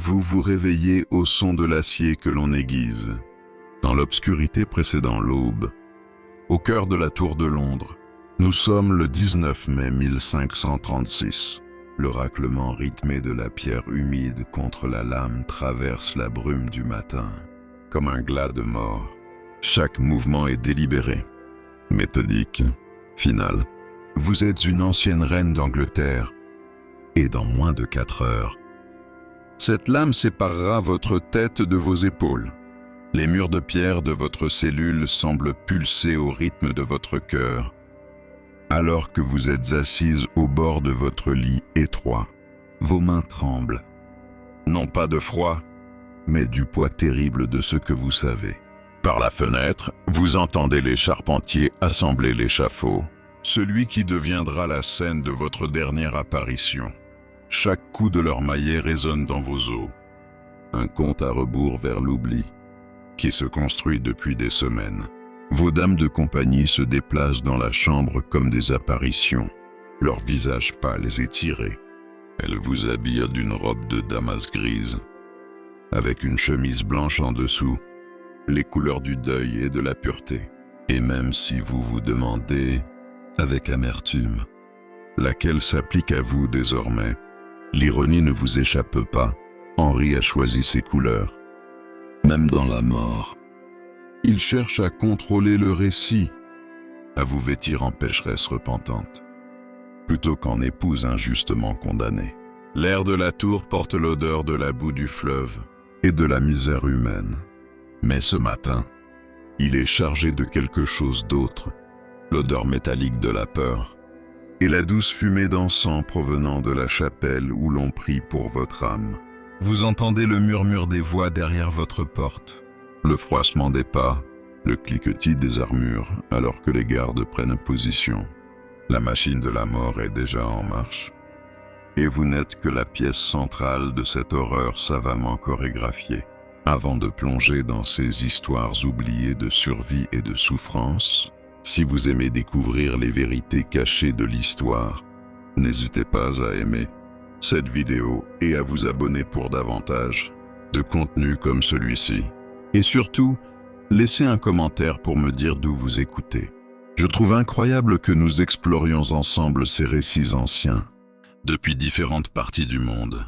vous vous réveillez au son de l'acier que l'on aiguise. Dans l'obscurité précédant l'aube, au cœur de la tour de Londres, nous sommes le 19 mai 1536. Le raclement rythmé de la pierre humide contre la lame traverse la brume du matin, comme un glas de mort. Chaque mouvement est délibéré, méthodique, final. Vous êtes une ancienne reine d'Angleterre, et dans moins de 4 heures, cette lame séparera votre tête de vos épaules. Les murs de pierre de votre cellule semblent pulser au rythme de votre cœur, alors que vous êtes assise au bord de votre lit étroit. Vos mains tremblent, non pas de froid, mais du poids terrible de ce que vous savez. Par la fenêtre, vous entendez les charpentiers assembler l'échafaud, celui qui deviendra la scène de votre dernière apparition. Chaque coup de leur maillet résonne dans vos os. Un compte à rebours vers l'oubli, qui se construit depuis des semaines. Vos dames de compagnie se déplacent dans la chambre comme des apparitions, leurs visages pâles et tirés. Elles vous habillent d'une robe de damas grise, avec une chemise blanche en dessous, les couleurs du deuil et de la pureté. Et même si vous vous demandez, avec amertume, laquelle s'applique à vous désormais, l'ironie ne vous échappe pas. Henri a choisi ses couleurs. Même dans la mort, il cherche à contrôler le récit, à vous vêtir en pécheresse repentante, plutôt qu'en épouse injustement condamnée. L'air de la tour porte l'odeur de la boue du fleuve et de la misère humaine. Mais ce matin, il est chargé de quelque chose d'autre, l'odeur métallique de la peur et la douce fumée d'encens provenant de la chapelle où l'on prie pour votre âme. Vous entendez le murmure des voix derrière votre porte, le froissement des pas, le cliquetis des armures alors que les gardes prennent position. La machine de la mort est déjà en marche. Et vous n'êtes que la pièce centrale de cette horreur savamment chorégraphiée. Avant de plonger dans ces histoires oubliées de survie et de souffrance, si vous aimez découvrir les vérités cachées de l'histoire, n'hésitez pas à aimer cette vidéo et à vous abonner pour davantage de contenu comme celui-ci. Et surtout, laissez un commentaire pour me dire d'où vous écoutez. Je trouve incroyable que nous explorions ensemble ces récits anciens, depuis différentes parties du monde,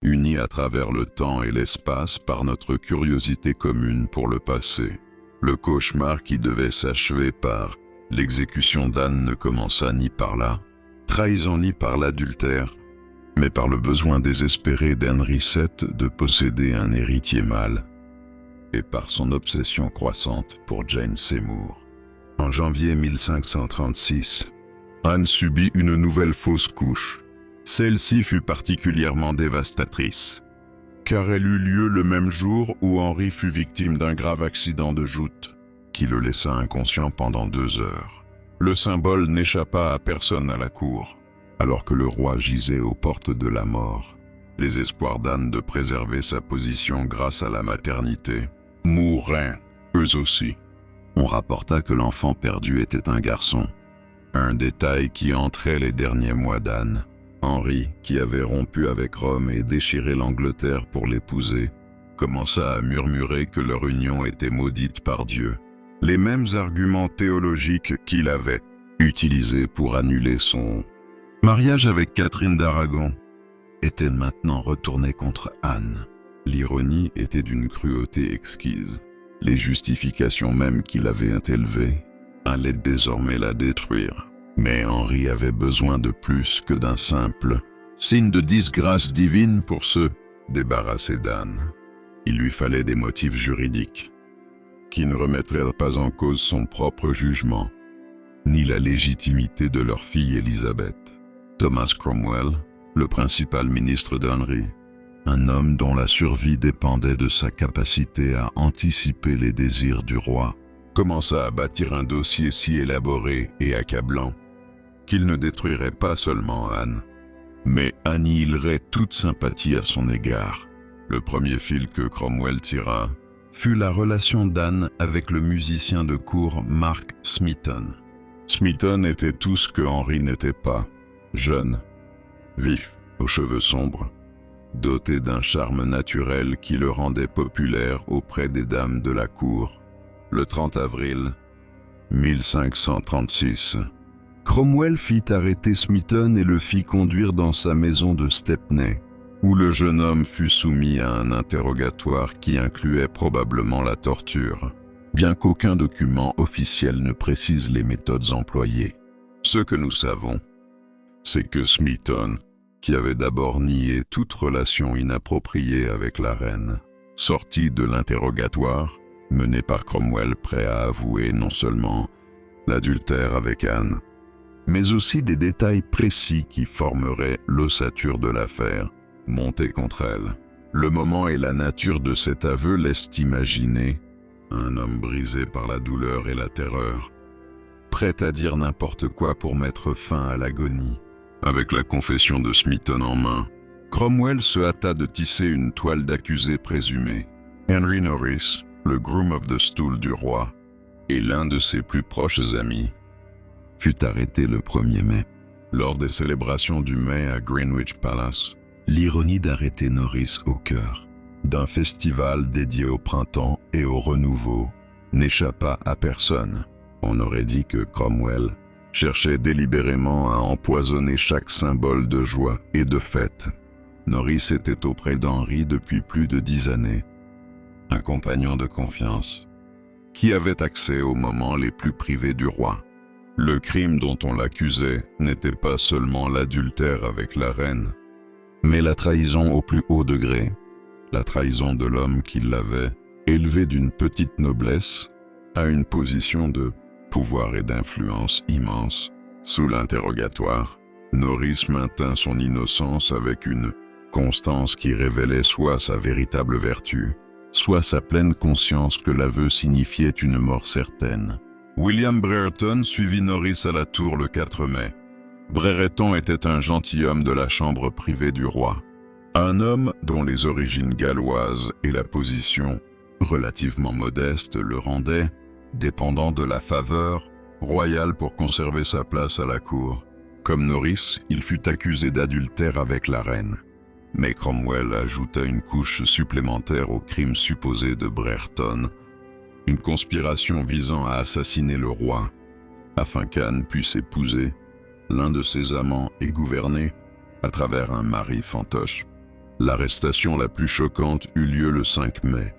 unis à travers le temps et l'espace par notre curiosité commune pour le passé. Le cauchemar qui devait s'achever par l'exécution d'Anne ne commença ni par la trahison ni par l'adultère, mais par le besoin désespéré d'Henri VII de posséder un héritier mâle, et par son obsession croissante pour Jane Seymour. En janvier 1536, Anne subit une nouvelle fausse couche. Celle-ci fut particulièrement dévastatrice, car elle eut lieu le même jour où Henri fut victime d'un grave accident de joute, qui le laissa inconscient pendant 2 heures. Le symbole n'échappa à personne à la cour, alors que le roi gisait aux portes de la mort. Les espoirs d'Anne de préserver sa position grâce à la maternité mourraient, eux aussi. On rapporta que l'enfant perdu était un garçon, un détail qui entrait les derniers mois d'Anne. Henri, qui avait rompu avec Rome et déchiré l'Angleterre pour l'épouser, commença à murmurer que leur union était maudite par Dieu. Les mêmes arguments théologiques qu'il avait utilisés pour annuler son mariage avec Catherine d'Aragon étaient maintenant retournés contre Anne. L'ironie était d'une cruauté exquise. Les justifications même qu'il avait élevées allaient désormais la détruire. Mais Henri avait besoin de plus que d'un simple signe de disgrâce divine pour se débarrasser d'Anne. Il lui fallait des motifs juridiques qui ne remettraient pas en cause son propre jugement, ni la légitimité de leur fille Élisabeth. Thomas Cromwell, le principal ministre d'Henri, un homme dont la survie dépendait de sa capacité à anticiper les désirs du roi, commença à bâtir un dossier si élaboré et accablant qu'il ne détruirait pas seulement Anne, mais annihilerait toute sympathie à son égard. Le premier fil que Cromwell tira fut la relation d'Anne avec le musicien de cour Mark Smeaton. Smeaton était tout ce que Henri n'était pas, jeune, vif, aux cheveux sombres, doté d'un charme naturel qui le rendait populaire auprès des dames de la cour. Le 30 avril 1536, Cromwell fit arrêter Smeaton et le fit conduire dans sa maison de Stepney, où le jeune homme fut soumis à un interrogatoire qui incluait probablement la torture, bien qu'aucun document officiel ne précise les méthodes employées. Ce que nous savons, c'est que Smeaton, qui avait d'abord nié toute relation inappropriée avec la reine, sortit de l'interrogatoire, mené par Cromwell prêt à avouer non seulement l'adultère avec Anne, mais aussi des détails précis qui formeraient l'ossature de l'affaire, montée contre elle. Le moment et la nature de cet aveu laissent imaginer un homme brisé par la douleur et la terreur, prêt à dire n'importe quoi pour mettre fin à l'agonie. Avec la confession de Smeaton en main, Cromwell se hâta de tisser une toile d'accusé présumé. Henry Norris, le groom of the stool du roi, et l'un de ses plus proches amis, fut arrêté le 1er mai. Lors des célébrations du mai à Greenwich Palace, l'ironie d'arrêter Norris au cœur d'un festival dédié au printemps et au renouveau n'échappa à personne. On aurait dit que Cromwell cherchait délibérément à empoisonner chaque symbole de joie et de fête. Norris était auprès d'Henri depuis plus de 10 années, un compagnon de confiance, qui avait accès aux moments les plus privés du roi. Le crime dont on l'accusait n'était pas seulement l'adultère avec la reine, mais la trahison au plus haut degré, la trahison de l'homme qui l'avait élevé d'une petite noblesse à une position de pouvoir et d'influence immense. Sous l'interrogatoire, Norris maintint son innocence avec une constance qui révélait soit sa véritable vertu, soit sa pleine conscience que l'aveu signifiait une mort certaine. William Brereton suivit Norris à la tour le 4 mai. Brereton était un gentilhomme de la chambre privée du roi, un homme dont les origines galloises et la position relativement modeste le rendaient dépendant de la faveur royale pour conserver sa place à la cour. Comme Norris, il fut accusé d'adultère avec la reine. Mais Cromwell ajouta une couche supplémentaire au crime supposé de Brereton, une conspiration visant à assassiner le roi, afin qu'Anne puisse épouser l'un de ses amants et gouverner à travers un mari fantoche. L'arrestation la plus choquante eut lieu le 5 mai,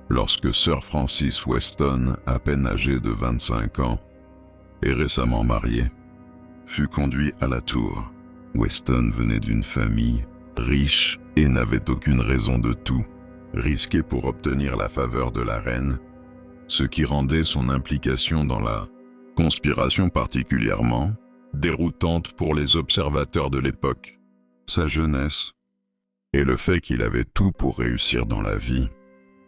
lorsque Sir Francis Weston, à peine âgé de 25 ans et récemment marié, fut conduit à la tour. Weston venait d'une famille riche et n'avait aucune raison de tout risquer pour obtenir la faveur de la reine, ce qui rendait son implication dans la conspiration particulièrement déroutante pour les observateurs de l'époque. Sa jeunesse et le fait qu'il avait tout pour réussir dans la vie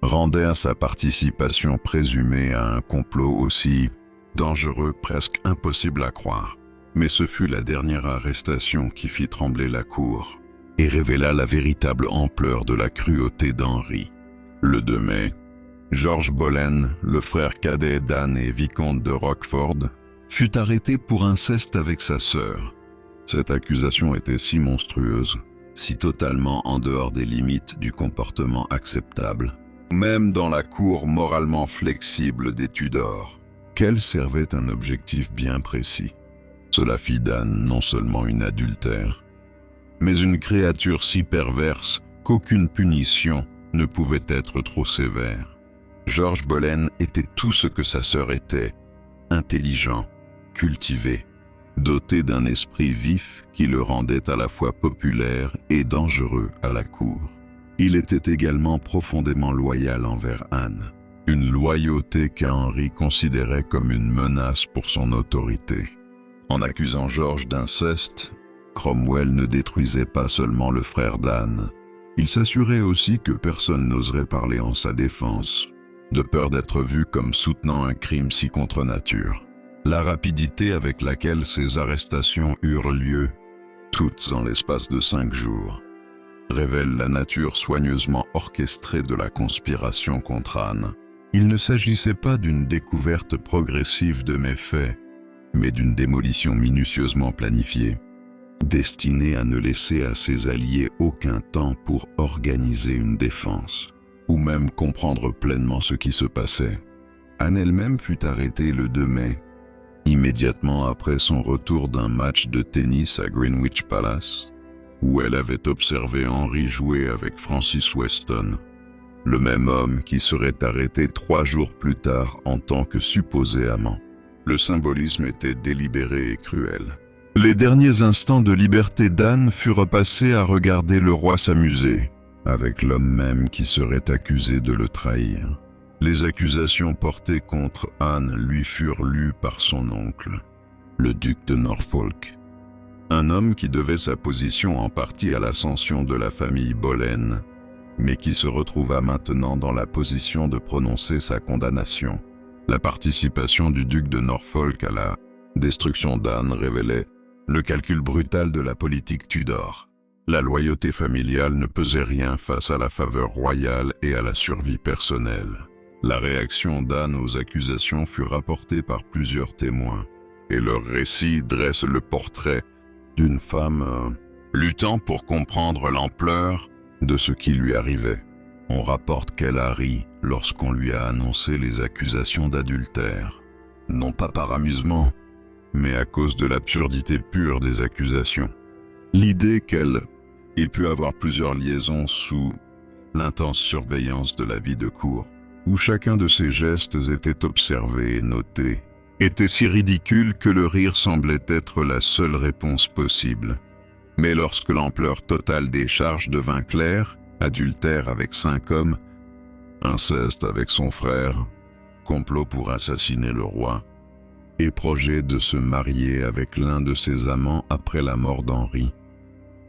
rendaient à sa participation présumée à un complot aussi dangereux, presque impossible à croire. Mais ce fut la dernière arrestation qui fit trembler la cour et révéla la véritable ampleur de la cruauté d'Henri. Le 2 mai, George Boleyn, le frère cadet d'Anne et vicomte de Rochford, fut arrêté pour inceste avec sa sœur. Cette accusation était si monstrueuse, si totalement en dehors des limites du comportement acceptable, même dans la cour moralement flexible des Tudors, qu'elle servait un objectif bien précis. Cela fit d'Anne non seulement une adultère, mais une créature si perverse qu'aucune punition ne pouvait être trop sévère. George Boleyn était tout ce que sa sœur était, intelligent, cultivé, doté d'un esprit vif qui le rendait à la fois populaire et dangereux à la cour. Il était également profondément loyal envers Anne, une loyauté qu'Henri considérait comme une menace pour son autorité. En accusant George d'inceste, Cromwell ne détruisait pas seulement le frère d'Anne, il s'assurait aussi que personne n'oserait parler en sa défense, de peur d'être vu comme soutenant un crime si contre nature. La rapidité avec laquelle ces arrestations eurent lieu, toutes en l'espace de 5 jours, révèle la nature soigneusement orchestrée de la conspiration contre Anne. Il ne s'agissait pas d'une découverte progressive de méfaits, mais d'une démolition minutieusement planifiée. destiné à ne laisser à ses alliés aucun temps pour organiser une défense, ou même comprendre pleinement ce qui se passait. Anne elle-même fut arrêtée le 2 mai, immédiatement après son retour d'un match de tennis à Greenwich Palace, où elle avait observé Henry jouer avec Francis Weston, le même homme qui serait arrêté 3 jours plus tard en tant que supposé amant. Le symbolisme était délibéré et cruel. Les derniers instants de liberté d'Anne furent passés à regarder le roi s'amuser, avec l'homme même qui serait accusé de le trahir. Les accusations portées contre Anne lui furent lues par son oncle, le duc de Norfolk, un homme qui devait sa position en partie à l'ascension de la famille Boleyn, mais qui se retrouva maintenant dans la position de prononcer sa condamnation. La participation du duc de Norfolk à la destruction d'Anne révélait le calcul brutal de la politique Tudor. La loyauté familiale ne pesait rien face à la faveur royale et à la survie personnelle. La réaction d'Anne aux accusations fut rapportée par plusieurs témoins, et leur récit dresse le portrait d'une femme luttant pour comprendre l'ampleur de ce qui lui arrivait. On rapporte qu'elle a ri lorsqu'on lui a annoncé les accusations d'adultère, non pas par amusement, mais à cause de l'absurdité pure des accusations. L'idée qu'elle ait pu avoir plusieurs liaisons sous l'intense surveillance de la vie de cour, où chacun de ses gestes était observé et noté, était si ridicule que le rire semblait être la seule réponse possible. Mais lorsque l'ampleur totale des charges devint claire, adultère avec 5 hommes, inceste avec son frère, complot pour assassiner le roi, et projet de se marier avec l'un de ses amants après la mort d'Henri,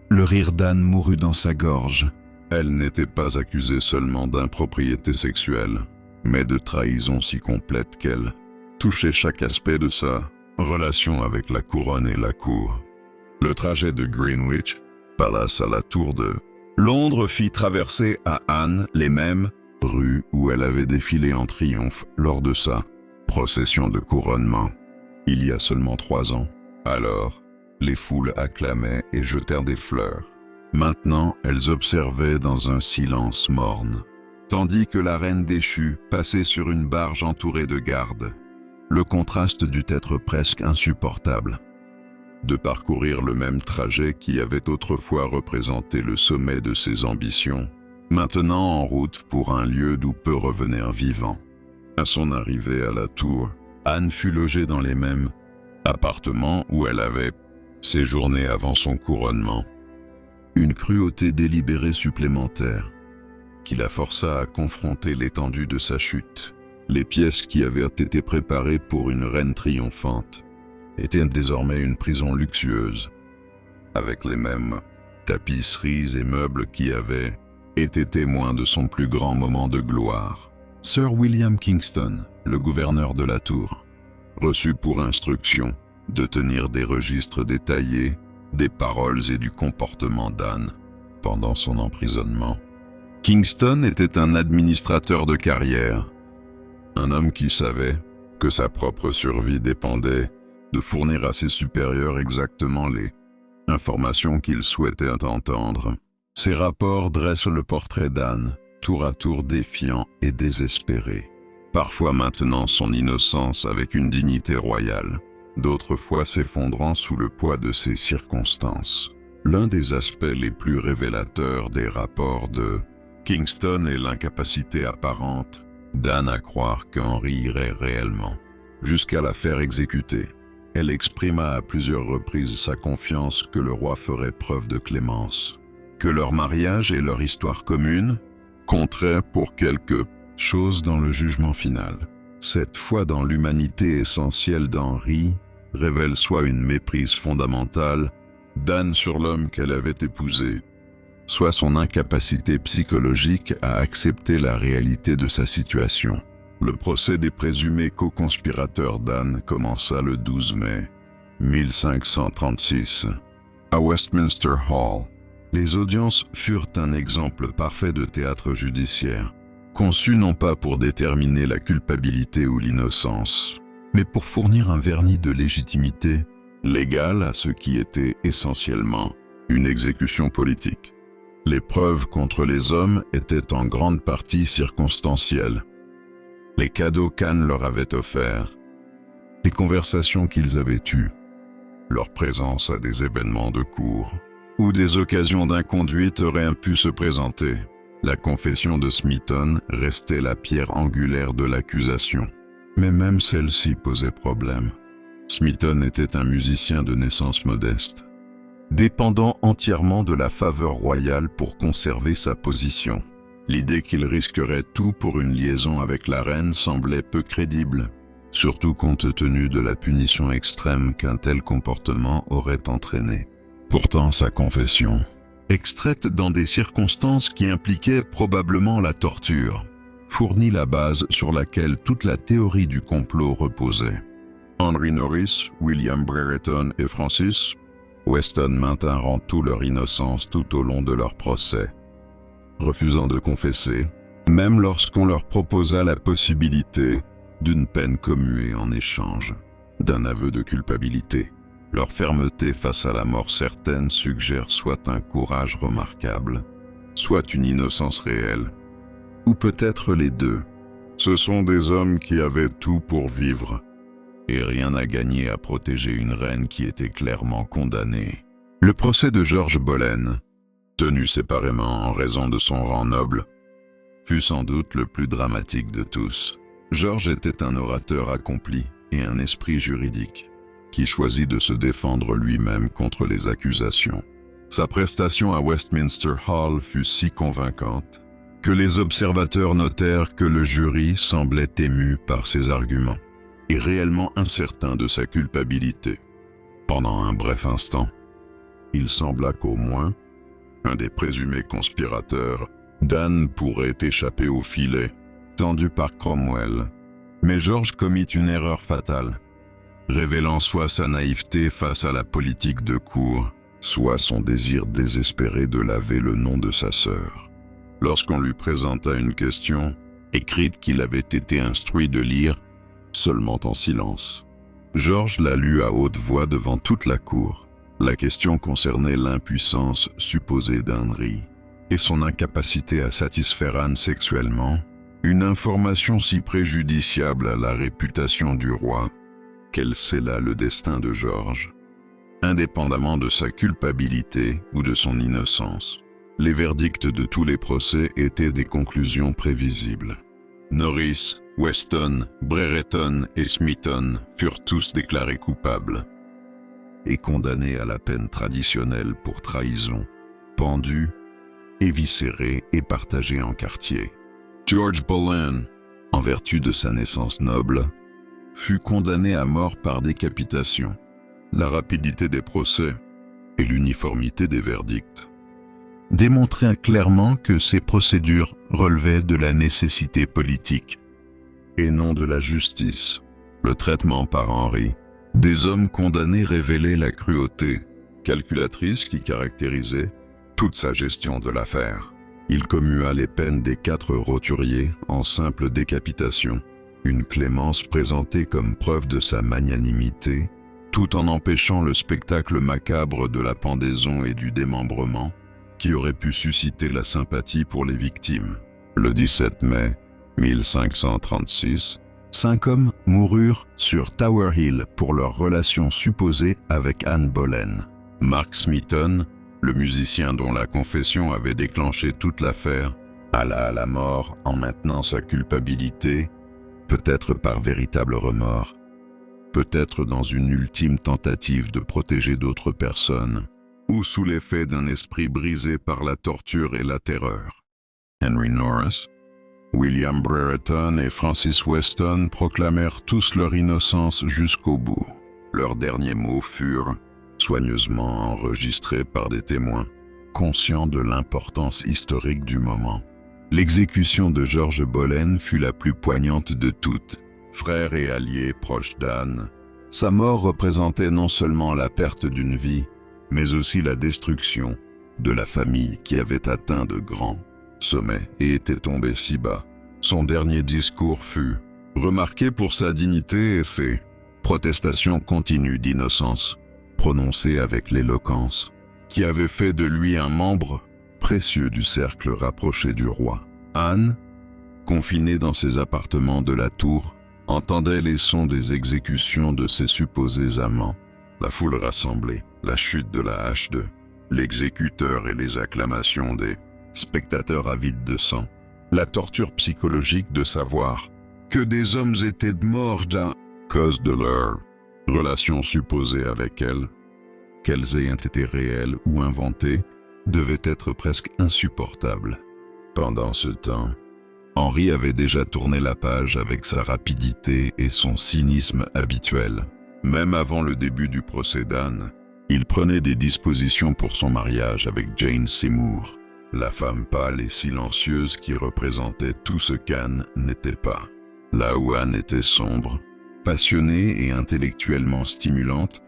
le rire d'Anne mourut dans sa gorge. Elle n'était pas accusée seulement d'impropriété sexuelle, mais de trahison si complète qu'elle touchait chaque aspect de sa relation avec la couronne et la cour. Le trajet de Greenwich Palace à la tour de Londres fit traverser à Anne les mêmes rues où elle avait défilé en triomphe lors de sa procession de couronnement, il y a seulement 3 ans. Alors, les foules acclamaient et jetèrent des fleurs. Maintenant, elles observaient dans un silence morne, tandis que la reine déchue passait sur une barge entourée de gardes. Le contraste dut être presque insupportable. De parcourir le même trajet qui avait autrefois représenté le sommet de ses ambitions, maintenant en route pour un lieu d'où peu revenir vivant. À son arrivée à la tour, Anne fut logée dans les mêmes appartements où elle avait séjourné avant son couronnement. Une cruauté délibérée supplémentaire, qui la força à confronter l'étendue de sa chute. Les pièces qui avaient été préparées pour une reine triomphante étaient désormais une prison luxueuse, avec les mêmes tapisseries et meubles qui avaient été témoins de son plus grand moment de gloire. Sir William Kingston, le gouverneur de la tour, reçut pour instruction de tenir des registres détaillés des paroles et du comportement d'Anne pendant son emprisonnement. Kingston était un administrateur de carrière, un homme qui savait que sa propre survie dépendait de fournir à ses supérieurs exactement les informations qu'ils souhaitaient entendre. Ces rapports dressent le portrait d'Anne, tour à tour défiant et désespéré, parfois maintenant son innocence avec une dignité royale, d'autres fois s'effondrant sous le poids de ses circonstances. L'un des aspects les plus révélateurs des rapports de Kingston est l'incapacité apparente d'Anne à croire qu'Henri irait réellement jusqu'à la faire exécuter. Elle exprima à plusieurs reprises sa confiance que le roi ferait preuve de clémence, que leur mariage et leur histoire commune compteraient pour quelque chose dans le jugement final. Cette foi dans l'humanité essentielle d'Henri révèle soit une méprise fondamentale d'Anne sur l'homme qu'elle avait épousé, soit son incapacité psychologique à accepter la réalité de sa situation. Le procès des présumés co-conspirateurs d'Anne commença le 12 mai 1536 à Westminster Hall. Les audiences furent un exemple parfait de théâtre judiciaire, conçu non pas pour déterminer la culpabilité ou l'innocence, mais pour fournir un vernis de légitimité légale à ce qui était essentiellement une exécution politique. Les preuves contre les hommes étaient en grande partie circonstancielles. Les cadeaux qu'Anne leur avait offerts, les conversations qu'ils avaient eues, leur présence à des événements de cour, où des occasions d'inconduite auraient pu se présenter. La confession de Smithon restait la pierre angulaire de l'accusation. Mais même celle-ci posait problème. Smithon était un musicien de naissance modeste, dépendant entièrement de la faveur royale pour conserver sa position. L'idée qu'il risquerait tout pour une liaison avec la reine semblait peu crédible, surtout compte tenu de la punition extrême qu'un tel comportement aurait entraîné. Pourtant, sa confession, extraite dans des circonstances qui impliquaient probablement la torture, fournit la base sur laquelle toute la théorie du complot reposait. Henry Norris, William Brereton et Francis Weston maintinrent toute leur innocence tout au long de leur procès, refusant de confesser, même lorsqu'on leur proposa la possibilité d'une peine commuée en échange d'un aveu de culpabilité. Leur fermeté face à la mort certaine suggère soit un courage remarquable, soit une innocence réelle, ou peut-être les deux. Ce sont des hommes qui avaient tout pour vivre, et rien à gagner à protéger une reine qui était clairement condamnée. Le procès de George Boleyn, tenu séparément en raison de son rang noble, fut sans doute le plus dramatique de tous. George était un orateur accompli et un esprit juridique, qui choisit de se défendre lui-même contre les accusations. Sa prestation à Westminster Hall fut si convaincante que les observateurs notèrent que le jury semblait ému par ses arguments et réellement incertain de sa culpabilité. Pendant un bref instant, il sembla qu'au moins un des présumés conspirateurs d'Anne pourrait échapper au filet tendu par Cromwell. Mais George commit une erreur fatale, révélant soit sa naïveté face à la politique de cour, soit son désir désespéré de laver le nom de sa sœur. Lorsqu'on lui présenta une question, écrite qu'il avait été instruit de lire, seulement en silence, George la lut à haute voix devant toute la cour. La question concernait l'impuissance supposée d'Henry et son incapacité à satisfaire Anne sexuellement, une information si préjudiciable à la réputation du roi qu'elle scella le destin de George, indépendamment de sa culpabilité ou de son innocence. Les verdicts de tous les procès étaient des conclusions prévisibles. Norris, Weston, Brereton et Smithon furent tous déclarés coupables et condamnés à la peine traditionnelle pour trahison, pendus, éviscérés et partagés en quartiers. George Boleyn, en vertu de sa naissance noble, fut condamné à mort par décapitation. La rapidité des procès et l'uniformité des verdicts démontraient clairement que ces procédures relevaient de la nécessité politique et non de la justice. Le traitement par Henry des hommes condamnés révélait la cruauté calculatrice qui caractérisait toute sa gestion de l'affaire. Il commua les peines des 4 roturiers en simple décapitation, une clémence présentée comme preuve de sa magnanimité, tout en empêchant le spectacle macabre de la pendaison et du démembrement, qui aurait pu susciter la sympathie pour les victimes. Le 17 mai 1536, 5 hommes moururent sur Tower Hill pour leur relation supposée avec Anne Boleyn. Mark Smithon, le musicien dont la confession avait déclenché toute l'affaire, alla à la mort en maintenant sa culpabilité, peut-être par véritable remords, peut-être dans une ultime tentative de protéger d'autres personnes, ou sous l'effet d'un esprit brisé par la torture et la terreur. Henry Norris, William Brereton et Francis Weston proclamèrent tous leur innocence jusqu'au bout. Leurs derniers mots furent soigneusement enregistrés par des témoins, conscients de l'importance historique du moment. L'exécution de George Boleyn fut la plus poignante de toutes. Frère et allié proche d'Anne, sa mort représentait non seulement la perte d'une vie, mais aussi la destruction de la famille qui avait atteint de grands sommets et était tombée si bas. Son dernier discours fut remarqué pour sa dignité et ses protestations continues d'innocence. prononcées avec l'éloquence, qui avait fait de lui un membre précieux du cercle rapproché du roi. Anne, confinée dans ses appartements de la tour, entendait les sons des exécutions de ses supposés amants, la foule rassemblée, la chute de la hache de l'exécuteur et les acclamations des spectateurs avides de sang. La torture psychologique de savoir que des hommes étaient morts à cause de leur relation supposée avec elle, qu'elles aient été réelles ou inventées, devait être presque insupportable. Pendant ce temps, Henri avait déjà tourné la page avec sa rapidité et son cynisme habituel. Même avant le début du procès d'Anne, il prenait des dispositions pour son mariage avec Jane Seymour, la femme pâle et silencieuse qui représentait tout ce qu'Anne n'était pas. Là où Anne était sombre, passionnée et intellectuellement stimulante,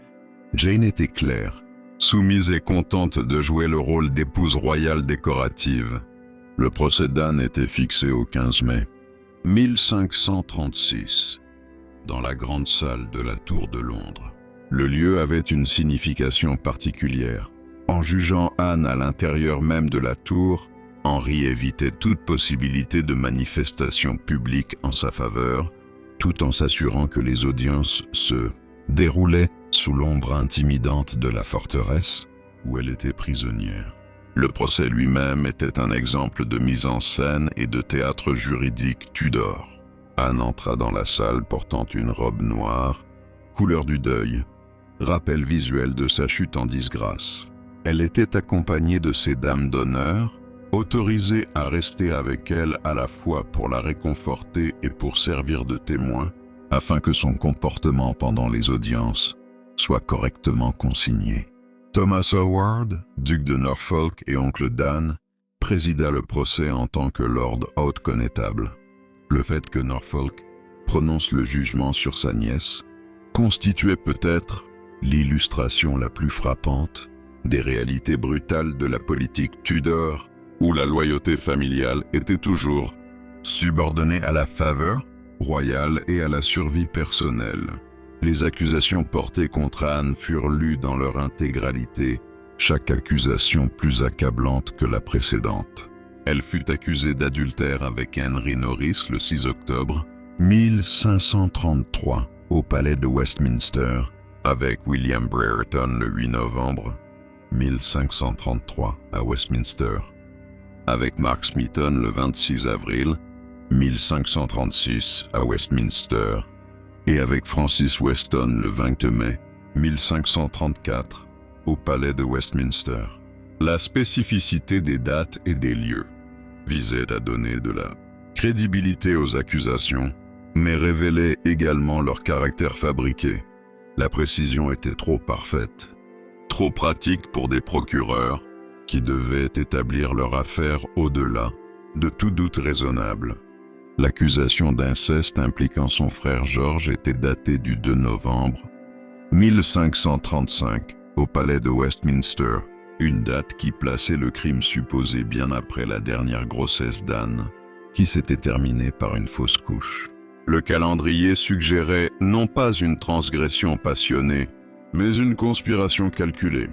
Jane était claire, soumise et contente de jouer le rôle d'épouse royale décorative. Le procès d'Anne était fixé au 15 mai 1536, dans la grande salle de la Tour de Londres. Le lieu avait une signification particulière. En jugeant Anne à l'intérieur même de la tour, Henri évitait toute possibilité de manifestation publique en sa faveur, tout en s'assurant que les audiences se déroulaient sous l'ombre intimidante de la forteresse où elle était prisonnière. Le procès lui-même était un exemple de mise en scène et de théâtre juridique Tudor. Anne entra dans la salle portant une robe noire, couleur du deuil, rappel visuel de sa chute en disgrâce. Elle était accompagnée de ses dames d'honneur, autorisées à rester avec elle à la fois pour la réconforter et pour servir de témoin, afin que son comportement pendant les audiences soit correctement consigné. Thomas Howard, duc de Norfolk et oncle d'Anne, présida le procès en tant que lord haut connétable. Le fait que Norfolk prononce le jugement sur sa nièce constituait peut-être l'illustration la plus frappante des réalités brutales de la politique Tudor, où la loyauté familiale était toujours subordonnée à la faveur royale et à la survie personnelle. Les accusations portées contre Anne furent lues dans leur intégralité, chaque accusation plus accablante que la précédente. Elle fut accusée d'adultère avec Henry Norris le 6 octobre 1533 au palais de Westminster, avec William Brereton le 8 novembre 1533 à Westminster, avec Mark Smeaton le 26 avril 1536 à Westminster, et avec Francis Weston le 20 mai 1534 au palais de Westminster. La spécificité des dates et des lieux visait à donner de la crédibilité aux accusations, mais révélait également leur caractère fabriqué. La précision était trop parfaite, trop pratique pour des procureurs qui devaient établir leur affaire au-delà de tout doute raisonnable. L'accusation d'inceste impliquant son frère George était datée du 2 novembre 1535 au palais de Westminster, une date qui plaçait le crime supposé bien après la dernière grossesse d'Anne, qui s'était terminée par une fausse couche. Le calendrier suggérait non pas une transgression passionnée, mais une conspiration calculée,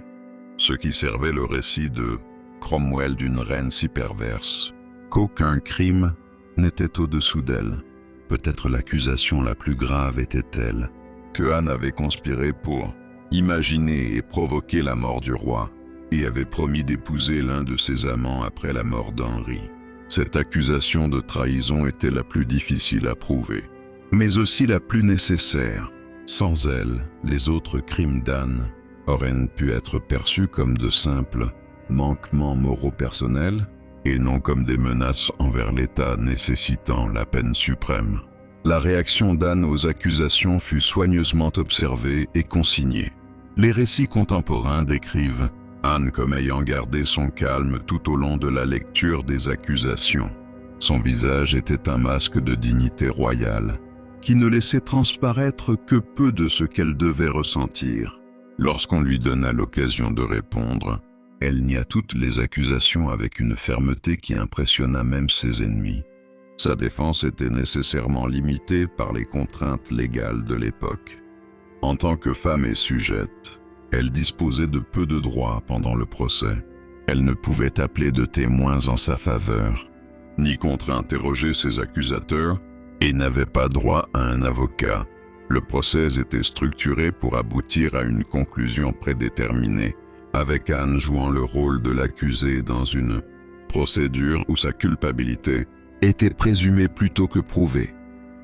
ce qui servait le récit de Cromwell d'une reine si perverse qu'aucun crime n'était au-dessous d'elle. Peut-être l'accusation la plus grave était-elle que Anne avait conspiré pour imaginer et provoquer la mort du roi et avait promis d'épouser l'un de ses amants après la mort d'Henri. Cette accusation de trahison était la plus difficile à prouver, mais aussi la plus nécessaire. Sans elle, les autres crimes d'Anne auraient pu être perçus comme de simples manquements moraux personnels et non comme des menaces envers l'État nécessitant la peine suprême. La réaction d'Anne aux accusations fut soigneusement observée et consignée. Les récits contemporains décrivent Anne comme ayant gardé son calme tout au long de la lecture des accusations. Son visage était un masque de dignité royale, qui ne laissait transparaître que peu de ce qu'elle devait ressentir. Lorsqu'on lui donna l'occasion de répondre, elle nia toutes les accusations avec une fermeté qui impressionna même ses ennemis. Sa défense était nécessairement limitée par les contraintes légales de l'époque. En tant que femme et sujette, Elle disposait de peu de droits pendant le procès. Elle ne pouvait appeler de témoins en sa faveur, ni contre-interroger ses accusateurs, et n'avait pas droit à un avocat. Le procès était structuré pour aboutir à une conclusion prédéterminée, avec Anne jouant le rôle de l'accusé dans une procédure où sa culpabilité était présumée plutôt que prouvée.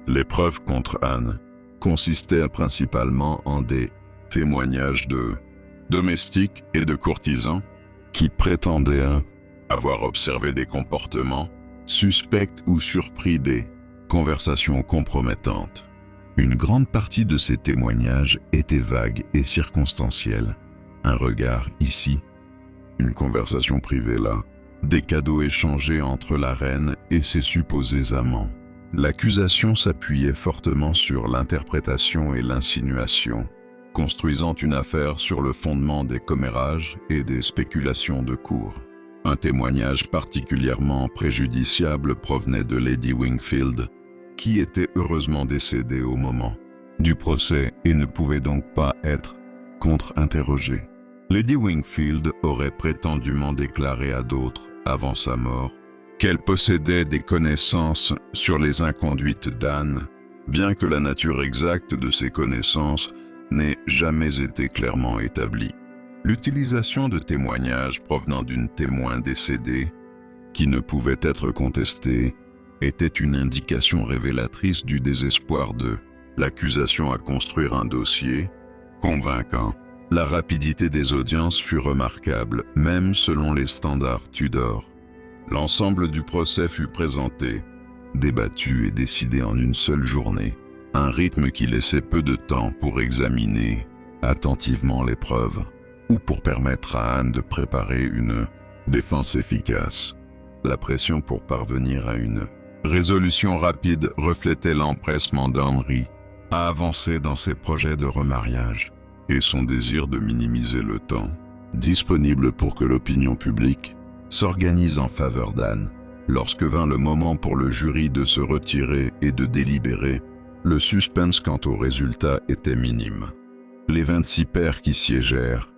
Les preuves contre Anne consistaient principalement en des témoignages de domestiques et de courtisans qui prétendaient avoir observé des comportements suspects ou surpris des conversations compromettantes. Une grande partie de ces témoignages était vague et circonstancielle. Un regard ici, une conversation privée là, des cadeaux échangés entre la reine et ses supposés amants. L'accusation s'appuyait fortement sur l'interprétation et l'insinuation, construisant une affaire sur le fondement des commérages et des spéculations de cour. Un témoignage particulièrement préjudiciable provenait de Lady Wingfield, qui était heureusement décédée au moment du procès et ne pouvait donc pas être contre-interrogée. Lady Wingfield aurait prétendument déclaré à d'autres, avant sa mort, qu'elle possédait des connaissances sur les inconduites d'Anne, bien que la nature exacte de ces connaissances n'ait jamais été clairement établie. L'utilisation de témoignages provenant d'une témoin décédée, qui ne pouvait être contestée, était une indication révélatrice du désespoir de l'accusation à construire un dossier convaincant. La rapidité des audiences fut remarquable, même selon les standards Tudor. L'ensemble du procès fut présenté, débattu et décidé en une seule journée, un rythme qui laissait peu de temps pour examiner attentivement les preuves, ou pour permettre à Anne de préparer une défense efficace. La pression pour parvenir à une résolution rapide reflétait l'empressement d'Henri à avancer dans ses projets de remariage et son désir de minimiser le temps disponible pour que l'opinion publique s'organise en faveur d'Anne. Lorsque vint le moment pour le jury de se retirer et de délibérer, le suspense quant au résultat était minime. Les 26 pairs qui siégèrent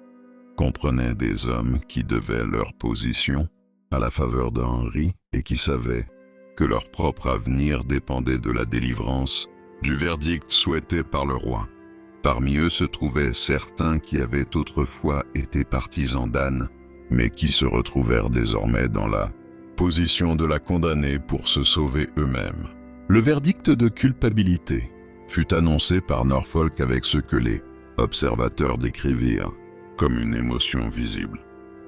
comprenaient des hommes qui devaient leur position à la faveur d'Henri et qui savaient que leur propre avenir dépendait de la délivrance du verdict souhaité par le roi. Parmi eux se trouvaient certains qui avaient autrefois été partisans d'Anne, mais qui se retrouvèrent désormais dans la position de la condamner pour se sauver eux-mêmes. Le verdict de culpabilité fut annoncé par Norfolk avec ce que les observateurs décrivirent comme une émotion visible.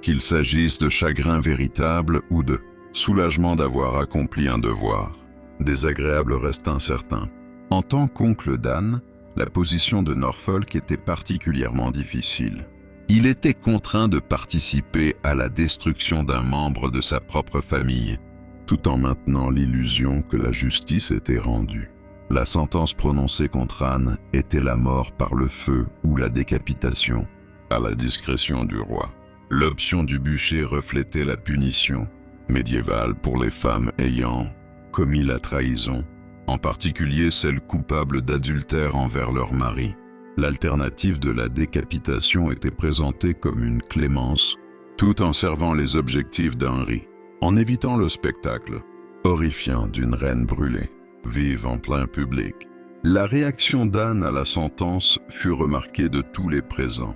Qu'il s'agisse de chagrin véritable ou de soulagement d'avoir accompli un devoir, désagréable reste incertain. En tant qu'oncle d'Anne, la position de Norfolk était particulièrement difficile. Il était contraint de participer à la destruction d'un membre de sa propre famille, tout en maintenant l'illusion que la justice était rendue. La sentence prononcée contre Anne était la mort par le feu ou la décapitation, à la discrétion du roi. L'option du bûcher reflétait la punition médiévale pour les femmes ayant commis la trahison, en particulier celles coupables d'adultère envers leur mari. L'alternative de la décapitation était présentée comme une clémence, tout en servant les objectifs d'Henri, en évitant le spectacle horrifiant d'une reine brûlée, vive en plein public. La réaction d'Anne à la sentence fut remarquée de tous les présents.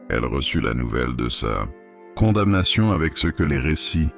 Elle reçut la nouvelle de sa condamnation avec ce que les récits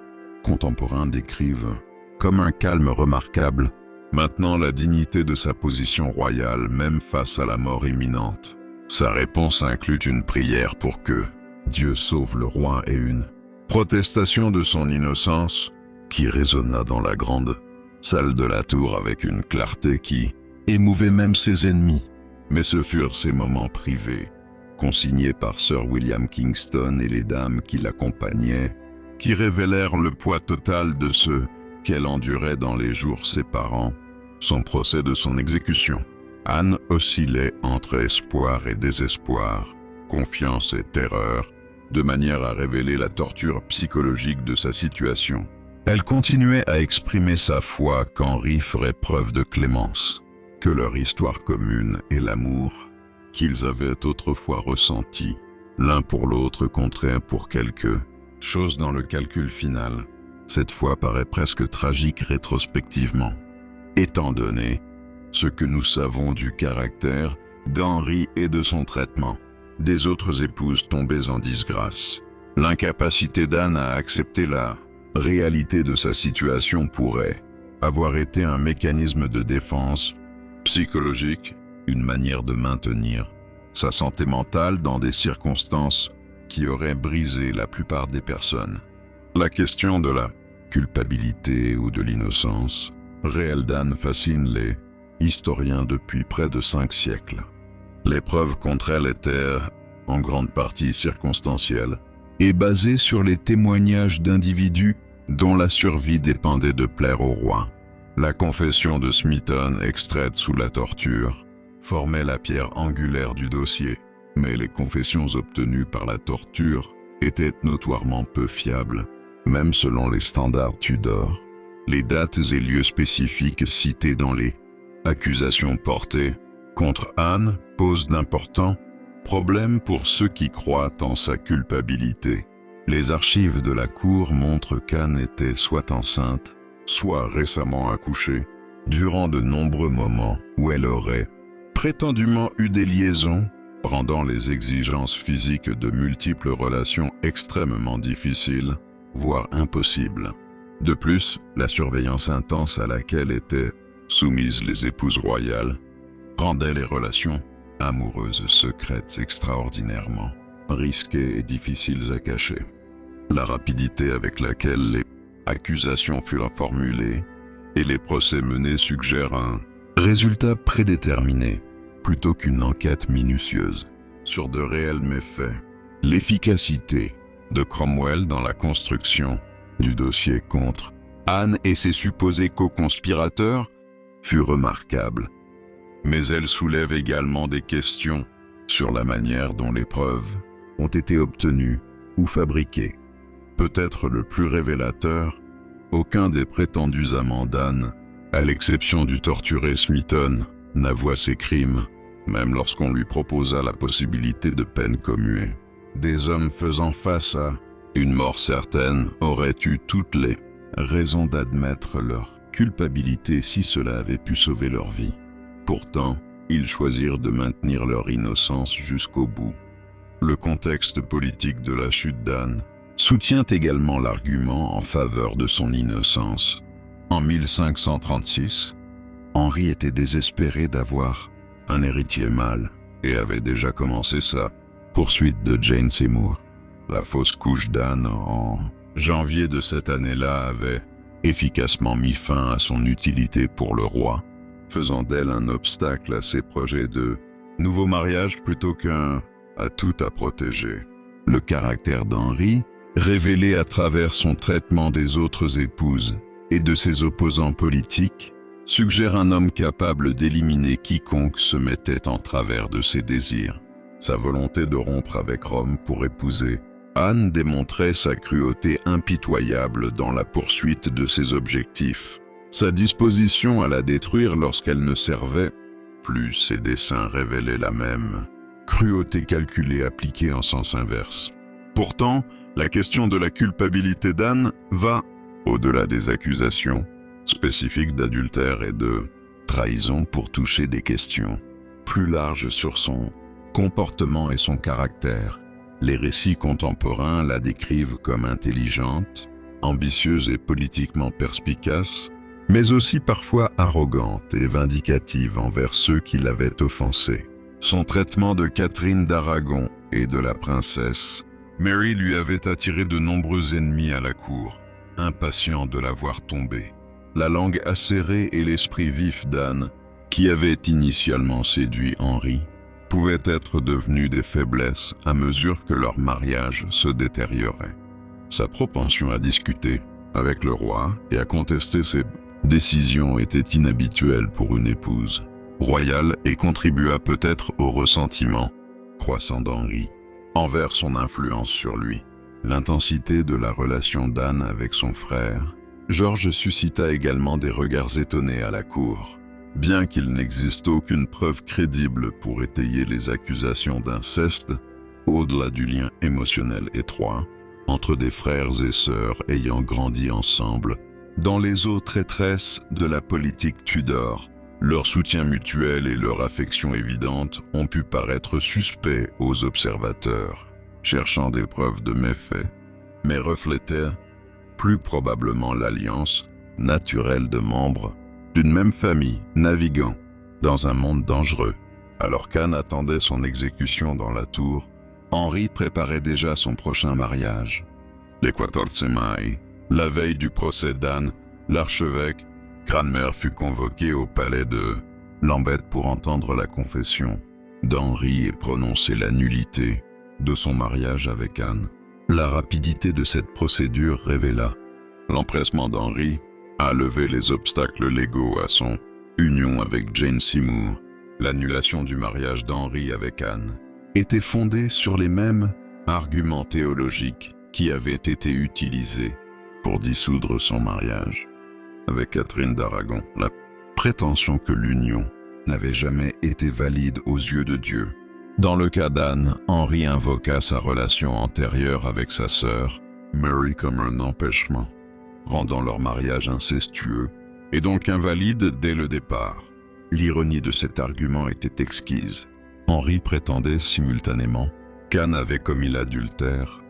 contemporains décrivent comme un calme remarquable, maintenant la dignité de sa position royale même face à la mort imminente. Sa réponse inclut une prière pour que Dieu sauve le roi et une protestation de son innocence qui résonna dans la grande salle de la tour avec une clarté qui émouvait même ses ennemis. Mais ce furent ses moments privés, consignés par Sir William Kingston et les dames qui l'accompagnaient, qui révélèrent le poids total de ce qu'elle endurait dans les jours séparant son procès de son exécution. Anne oscillait entre espoir et désespoir, confiance et terreur, de manière à révéler la torture psychologique de sa situation. Elle continuait à exprimer sa foi qu'Henri ferait preuve de clémence, que leur histoire commune et l'amour qu'ils avaient autrefois ressenti L'un pour l'autre compterait pour quelque chose dans le calcul final. Cette fois paraît presque tragique rétrospectivement, étant donné ce que nous savons du caractère d'Henri et de son traitement des autres épouses tombées en disgrâce. L'incapacité d'Anne à accepter la réalité de sa situation pourrait avoir été un mécanisme de défense psychologique, une manière de maintenir sa santé mentale dans des circonstances qui auraient brisé la plupart des personnes. La question de la culpabilité ou de l'innocence réelle d'Anne fascine les historiens depuis près de 5 siècles. Les preuves contre elle étaient en grande partie circonstancielles et basées sur les témoignages d'individus dont la survie dépendait de plaire au roi. La confession de Smeaton, extraite sous la torture, formait la pierre angulaire du dossier, mais les confessions obtenues par la torture étaient notoirement peu fiables, même selon les standards Tudor. Les dates et lieux spécifiques cités dans les accusations portées contre Anne posent d'importants problèmes pour ceux qui croient en sa culpabilité. Les archives de la cour montrent qu'Anne était soit enceinte, soit récemment accouchée, durant de nombreux moments où elle aurait prétendument eu des liaisons, rendant les exigences physiques de multiples relations extrêmement difficiles, voire impossibles. De plus, la surveillance intense à laquelle étaient soumises les épouses royales rendait les relations amoureuses secrètes extraordinairement risquées et difficiles à cacher. La rapidité avec laquelle les accusations furent formulées et les procès menés suggèrent un résultat prédéterminé plutôt qu'une enquête minutieuse sur de réels méfaits. L'efficacité de Cromwell dans la construction du dossier contre Anne et ses supposés co-conspirateurs fut remarquable, mais elle soulève également des questions sur la manière dont les preuves ont été obtenues ou fabriquées. Peut-être le plus révélateur, aucun des prétendus amants d'Anne, à l'exception du torturé Smeaton, n'avoua ses crimes, même lorsqu'on lui proposa la possibilité de peine commuée. Des hommes faisant face à une mort certaine auraient eu toutes les raisons d'admettre leur culpabilité si cela avait pu sauver leur vie. Pourtant, ils choisirent de maintenir leur innocence jusqu'au bout. Le contexte politique de la chute d'Anne soutient également l'argument en faveur de son innocence. En 1536, Henri était désespéré d'avoir un héritier mâle et avait déjà commencé sa poursuite de Jane Seymour. La fausse couche d'Anne en janvier de cette année-là avait efficacement mis fin à son utilité pour le roi, faisant d'elle un obstacle à ses projets de nouveau mariage plutôt qu'un atout à protéger. Le caractère d'Henri, révélé à travers son traitement des autres épouses et de ses opposants politiques, suggère un homme capable d'éliminer quiconque se mettait en travers de ses désirs. Sa volonté de rompre avec Rome pour épouser Anne démontrait sa cruauté impitoyable dans la poursuite de ses objectifs. Sa disposition à la détruire lorsqu'elle ne servait plus ses desseins révélait la même cruauté calculée appliquée en sens inverse. Pourtant, la question de la culpabilité d'Anne va au-delà des accusations spécifiques d'adultère et de trahison pour toucher des questions plus larges sur son comportement et son caractère. Les récits contemporains la décrivent comme intelligente, ambitieuse et politiquement perspicace, mais aussi parfois arrogante et vindicative envers ceux qui l'avaient offensée. Son traitement de Catherine d'Aragon et de la princesse Mary lui avait attiré de nombreux ennemis à la cour, impatients de la voir tomber. La langue acérée et l'esprit vif d'Anne, qui avait initialement séduit Henri, pouvaient être devenus des faiblesses à mesure que leur mariage se détériorait. Sa propension à discuter avec le roi et à contester ses décisions était inhabituelle pour une épouse royale et contribua peut-être au ressentiment croissant d'Henri envers son influence sur lui. L'intensité de la relation d'Anne avec son frère, George suscita également des regards étonnés à la cour. Bien qu'il n'existe aucune preuve crédible pour étayer les accusations d'inceste, au-delà du lien émotionnel étroit entre des frères et sœurs ayant grandi ensemble dans les eaux traîtresses de la politique Tudor. Leur soutien mutuel et leur affection évidente ont pu paraître suspects aux observateurs, cherchant des preuves de méfaits, mais reflétaient plus probablement l'alliance naturelle de membres d'une même famille naviguant dans un monde dangereux. Alors qu'Anne attendait son exécution dans la tour, Henri préparait déjà son prochain mariage. Les 14 mai, la veille du procès d'Anne, l'archevêque Cranmer fut convoqué au palais de Lambeth pour entendre la confession d'Henri et prononcer la nullité de son mariage avec Anne. La rapidité de cette procédure révéla l'empressement d'Henri à lever les obstacles légaux à son union avec Jane Seymour. L'annulation du mariage d'Henri avec Anne était fondée sur les mêmes arguments théologiques qui avaient été utilisés pour dissoudre son mariage avec Catherine d'Aragon, la prétention que l'union n'avait jamais été valide aux yeux de Dieu. Dans le cas d'Anne, Henri invoqua sa relation antérieure avec sa sœur, Mary, comme un empêchement, rendant leur mariage incestueux et donc invalide dès le départ. L'ironie de cet argument était exquise. Henri prétendait simultanément qu'Anne avait commis l'adultère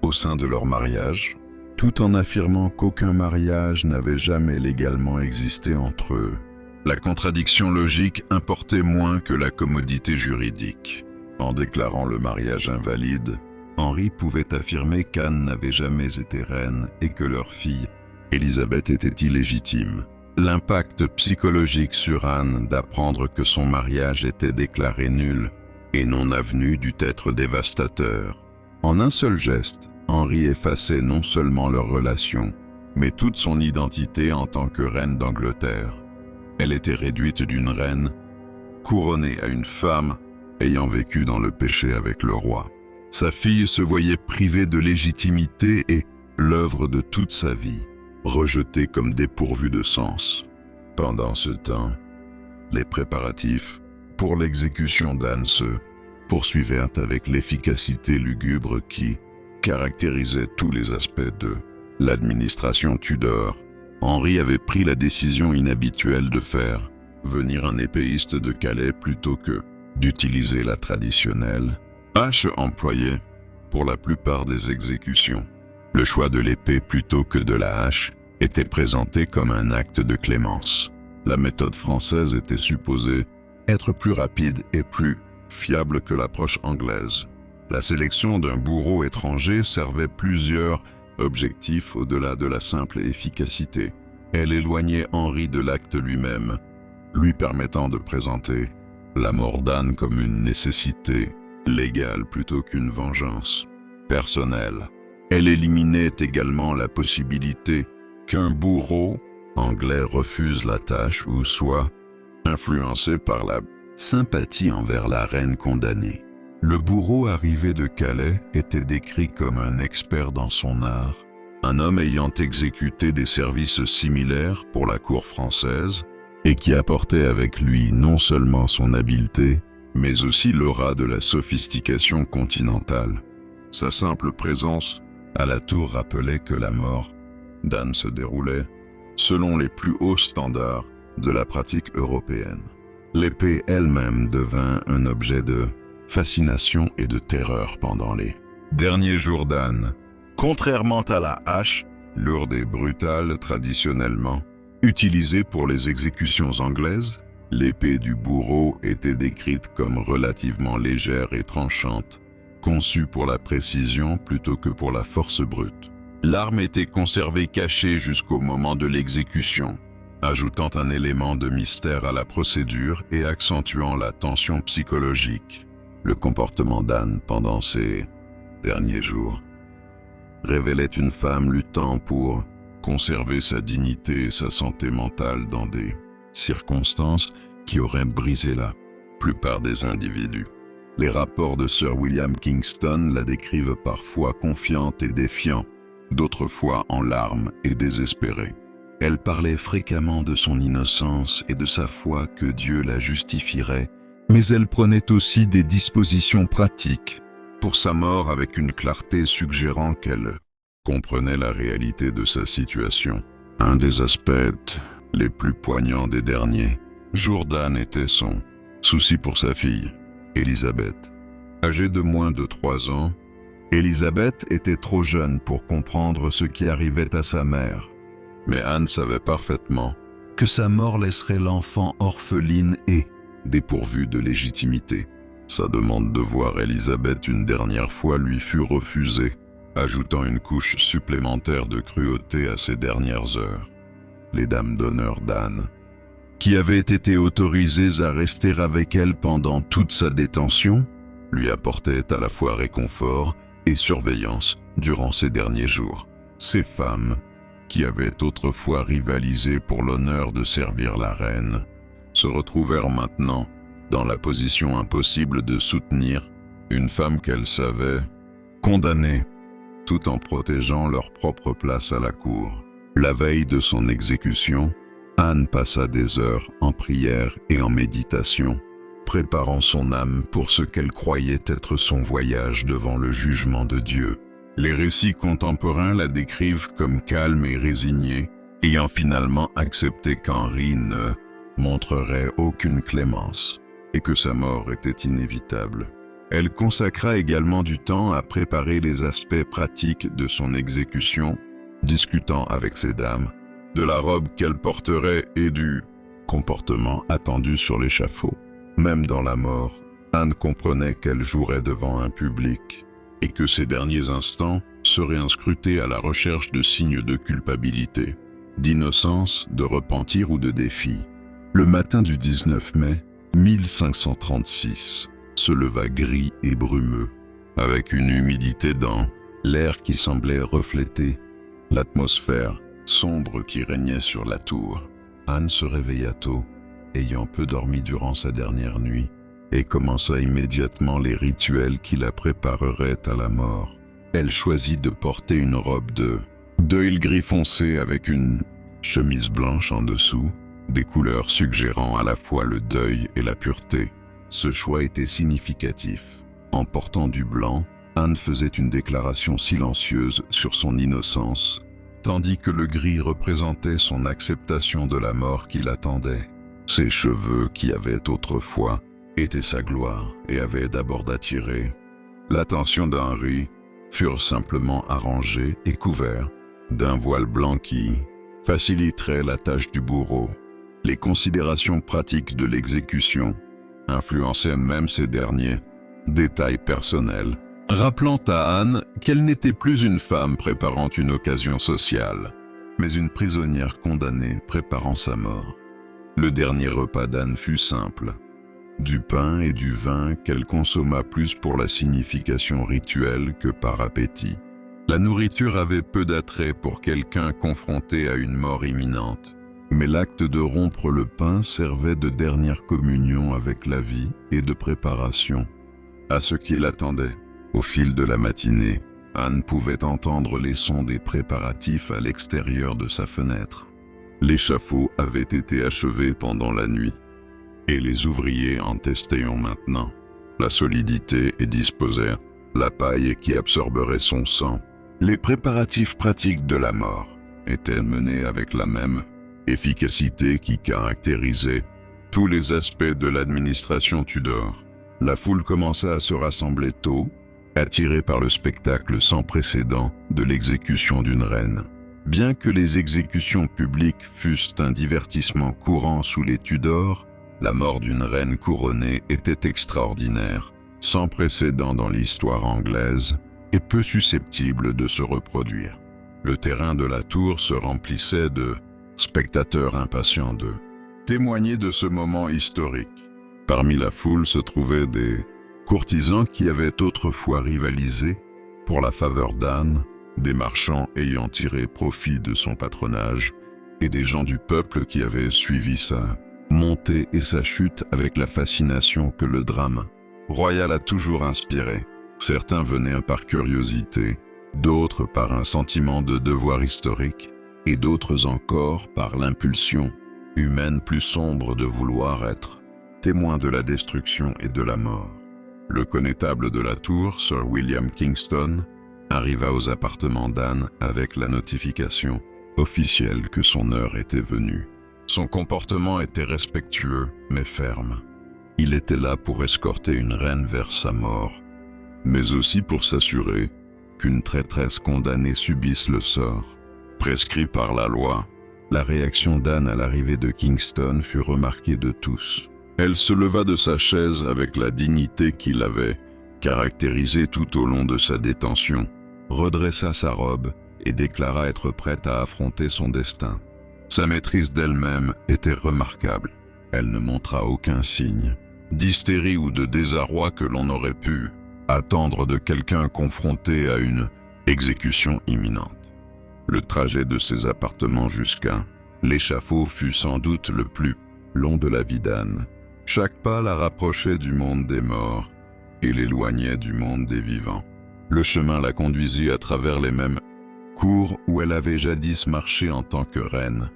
au sein de leur mariage, tout en affirmant qu'aucun mariage n'avait jamais légalement existé entre eux. La contradiction logique importait moins que la commodité juridique. En déclarant le mariage invalide, Henri pouvait affirmer qu'Anne n'avait jamais été reine et que leur fille, Élisabeth, était illégitime. L'impact psychologique sur Anne d'apprendre que son mariage était déclaré nul et non avenu dut être dévastateur. En un seul geste, Henri effaçait non seulement leur relation, mais toute son identité en tant que reine d'Angleterre. Elle était réduite d'une reine, couronnée à une femme ayant vécu dans le péché avec le roi. Sa fille se voyait privée de légitimité et l'œuvre de toute sa vie, rejetée comme dépourvue de sens. Pendant ce temps, les préparatifs pour l'exécution d'Anne se poursuivaient avec l'efficacité lugubre qui caractérisait tous les aspects de l'administration Tudor. Henri avait pris la décision inhabituelle de faire venir un épéiste de Calais plutôt que d'utiliser la traditionnelle hache employée pour la plupart des exécutions. Le choix de l'épée plutôt que de la hache était présenté comme un acte de clémence. La méthode française était supposée être plus rapide et plus fiable que l'approche anglaise. La sélection d'un bourreau étranger servait plusieurs objectifs au-delà de la simple efficacité. Elle éloignait Henri de l'acte lui-même, lui permettant de présenter la mort d'Anne comme une nécessité légale plutôt qu'une vengeance personnelle. Elle éliminait également la possibilité qu'un bourreau anglais refuse la tâche ou soit influencé par la sympathie envers la reine condamnée. Le bourreau arrivé de Calais était décrit comme un expert dans son art, un homme ayant exécuté des services similaires pour la cour française et qui apportait avec lui non seulement son habileté, mais aussi l'aura de la sophistication continentale. Sa simple présence à la tour rappelait que la mort d'Anne se déroulait selon les plus hauts standards de la pratique européenne. L'épée elle-même devint un objet de fascination et de terreur pendant les derniers jours d'Anne. Contrairement à la hache, lourde et brutale traditionnellement utilisée pour les exécutions anglaises, l'épée du bourreau était décrite comme relativement légère et tranchante, conçue pour la précision plutôt que pour la force brute. L'arme était conservée cachée jusqu'au moment de l'exécution, ajoutant un élément de mystère à la procédure et accentuant la tension psychologique. Le comportement d'Anne pendant ces derniers jours révélait une femme luttant pour conserver sa dignité et sa santé mentale dans des circonstances qui auraient brisé la plupart des individus. Les rapports de Sir William Kingston la décrivent parfois confiante et défiante, d'autres fois en larmes et désespérée. Elle parlait fréquemment de son innocence et de sa foi que Dieu la justifierait, mais elle prenait aussi des dispositions pratiques pour sa mort avec une clarté suggérant qu'elle comprenait la réalité de sa situation. Un des aspects les plus poignants des derniers jours d'Anne était son souci pour sa fille, Élisabeth. Âgée de moins de 3 ans, Élisabeth était trop jeune pour comprendre ce qui arrivait à sa mère. Mais Anne savait parfaitement que sa mort laisserait l'enfant orpheline et dépourvue de légitimité. Sa demande de voir Élisabeth une dernière fois lui fut refusée, ajoutant une couche supplémentaire de cruauté à ses dernières heures. Les dames d'honneur d'Anne, qui avaient été autorisées à rester avec elle pendant toute sa détention, lui apportaient à la fois réconfort et surveillance durant ces derniers jours. Ces femmes, qui avaient autrefois rivalisé pour l'honneur de servir la reine, se retrouvèrent maintenant dans la position impossible de soutenir une femme qu'elles savaient condamnée, tout en protégeant leur propre place à la cour. La veille de son exécution, Anne passa des heures en prière et en méditation, préparant son âme pour ce qu'elle croyait être son voyage devant le jugement de Dieu. Les récits contemporains la décrivent comme calme et résignée, ayant finalement accepté qu'Henri ne montrerait aucune clémence et que sa mort était inévitable. Elle consacra également du temps à préparer les aspects pratiques de son exécution, discutant avec ces dames de la robe qu'elle porterait et du comportement attendu sur l'échafaud. Même dans la mort, Anne comprenait qu'elle jouerait devant un public et que ses derniers instants seraient inscrutés à la recherche de signes de culpabilité, d'innocence, de repentir ou de défi. Le matin du 19 mai 1536 se leva gris et brumeux, avec une humidité dans l'air qui semblait refléter l'atmosphère sombre qui régnait sur la tour. Anne se réveilla tôt, ayant peu dormi durant sa dernière nuit, et commença immédiatement les rituels qui la prépareraient à la mort. Elle choisit de porter une robe de deuil gris foncé avec une chemise blanche en dessous, des couleurs suggérant à la fois le deuil et la pureté. Ce choix était significatif. En portant du blanc, Anne faisait une déclaration silencieuse sur son innocence, tandis que le gris représentait son acceptation de la mort qui l'attendait. Ses cheveux, qui avaient autrefois été sa gloire et avaient d'abord attiré l'attention d'Henri, furent simplement arrangés et couverts d'un voile blanc qui faciliterait la tâche du bourreau. Les considérations pratiques de l'exécution influençaient même ces derniers détails personnels, rappelant à Anne qu'elle n'était plus une femme préparant une occasion sociale, mais une prisonnière condamnée préparant sa mort. Le dernier repas d'Anne fut simple, du pain et du vin qu'elle consomma plus pour la signification rituelle que par appétit. La nourriture avait peu d'attrait pour quelqu'un confronté à une mort imminente, mais l'acte de rompre le pain servait de dernière communion avec la vie et de préparation à ce qui l'attendait. Au fil de la matinée, Anne pouvait entendre les sons des préparatifs à l'extérieur de sa fenêtre. L'échafaud avait été achevé pendant la nuit, et les ouvriers en testaient maintenant la solidité et disposaient la paille qui absorberait son sang. Les préparatifs pratiques de la mort étaient menés avec la même efficacité qui caractérisait tous les aspects de l'administration Tudor. La foule commença à se rassembler tôt, attirée par le spectacle sans précédent de l'exécution d'une reine. Bien que les exécutions publiques fussent un divertissement courant sous les Tudors, la mort d'une reine couronnée était extraordinaire, sans précédent dans l'histoire anglaise et peu susceptible de se reproduire. Le terrain de la tour se remplissait de spectateurs impatients de témoigner de ce moment historique. Parmi la foule se trouvaient des courtisans qui avaient autrefois rivalisé pour la faveur d'Anne, des marchands ayant tiré profit de son patronage, et des gens du peuple qui avaient suivi sa montée et sa chute avec la fascination que le drame royal a toujours inspiré. Certains venaient par curiosité, d'autres par un sentiment de devoir historique, et d'autres encore par l'impulsion humaine plus sombre de vouloir être témoin de la destruction et de la mort. Le connétable de la tour, Sir William Kingston, arriva aux appartements d'Anne avec la notification officielle que son heure était venue. Son comportement était respectueux, mais ferme. Il était là pour escorter une reine vers sa mort, mais aussi pour s'assurer qu'une traîtresse condamnée subisse le sort prescrit par la loi. La réaction d'Anne à l'arrivée de Kingston fut remarquée de tous. Elle se leva de sa chaise avec la dignité qui l'avait caractérisée tout au long de sa détention, redressa sa robe et déclara être prête à affronter son destin. Sa maîtrise d'elle-même était remarquable. Elle ne montra aucun signe d'hystérie ou de désarroi que l'on aurait pu attendre de quelqu'un confronté à une exécution imminente. Le trajet de ses appartements jusqu'à l'échafaud fut sans doute le plus long de la vie d'Anne. Chaque pas la rapprochait du monde des morts et l'éloignait du monde des vivants. Le chemin la conduisit à travers les mêmes cours où elle avait jadis marché en tant que reine,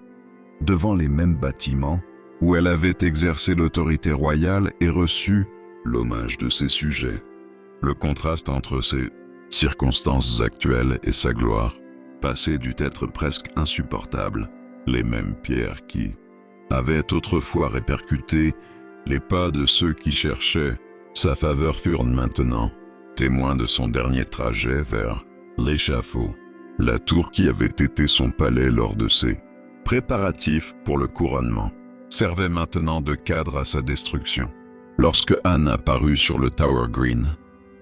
devant les mêmes bâtiments où elle avait exercé l'autorité royale et reçu l'hommage de ses sujets. Le contraste entre ses circonstances actuelles et sa gloire passée dut être presque insupportable. Les mêmes pierres qui avaient autrefois répercuté les pas de ceux qui cherchaient sa faveur furent maintenant témoins de son dernier trajet vers l'échafaud. La tour qui avait été son palais lors de ses préparatifs pour le couronnement servait maintenant de cadre à sa destruction. Lorsque Anne apparut sur le Tower Green,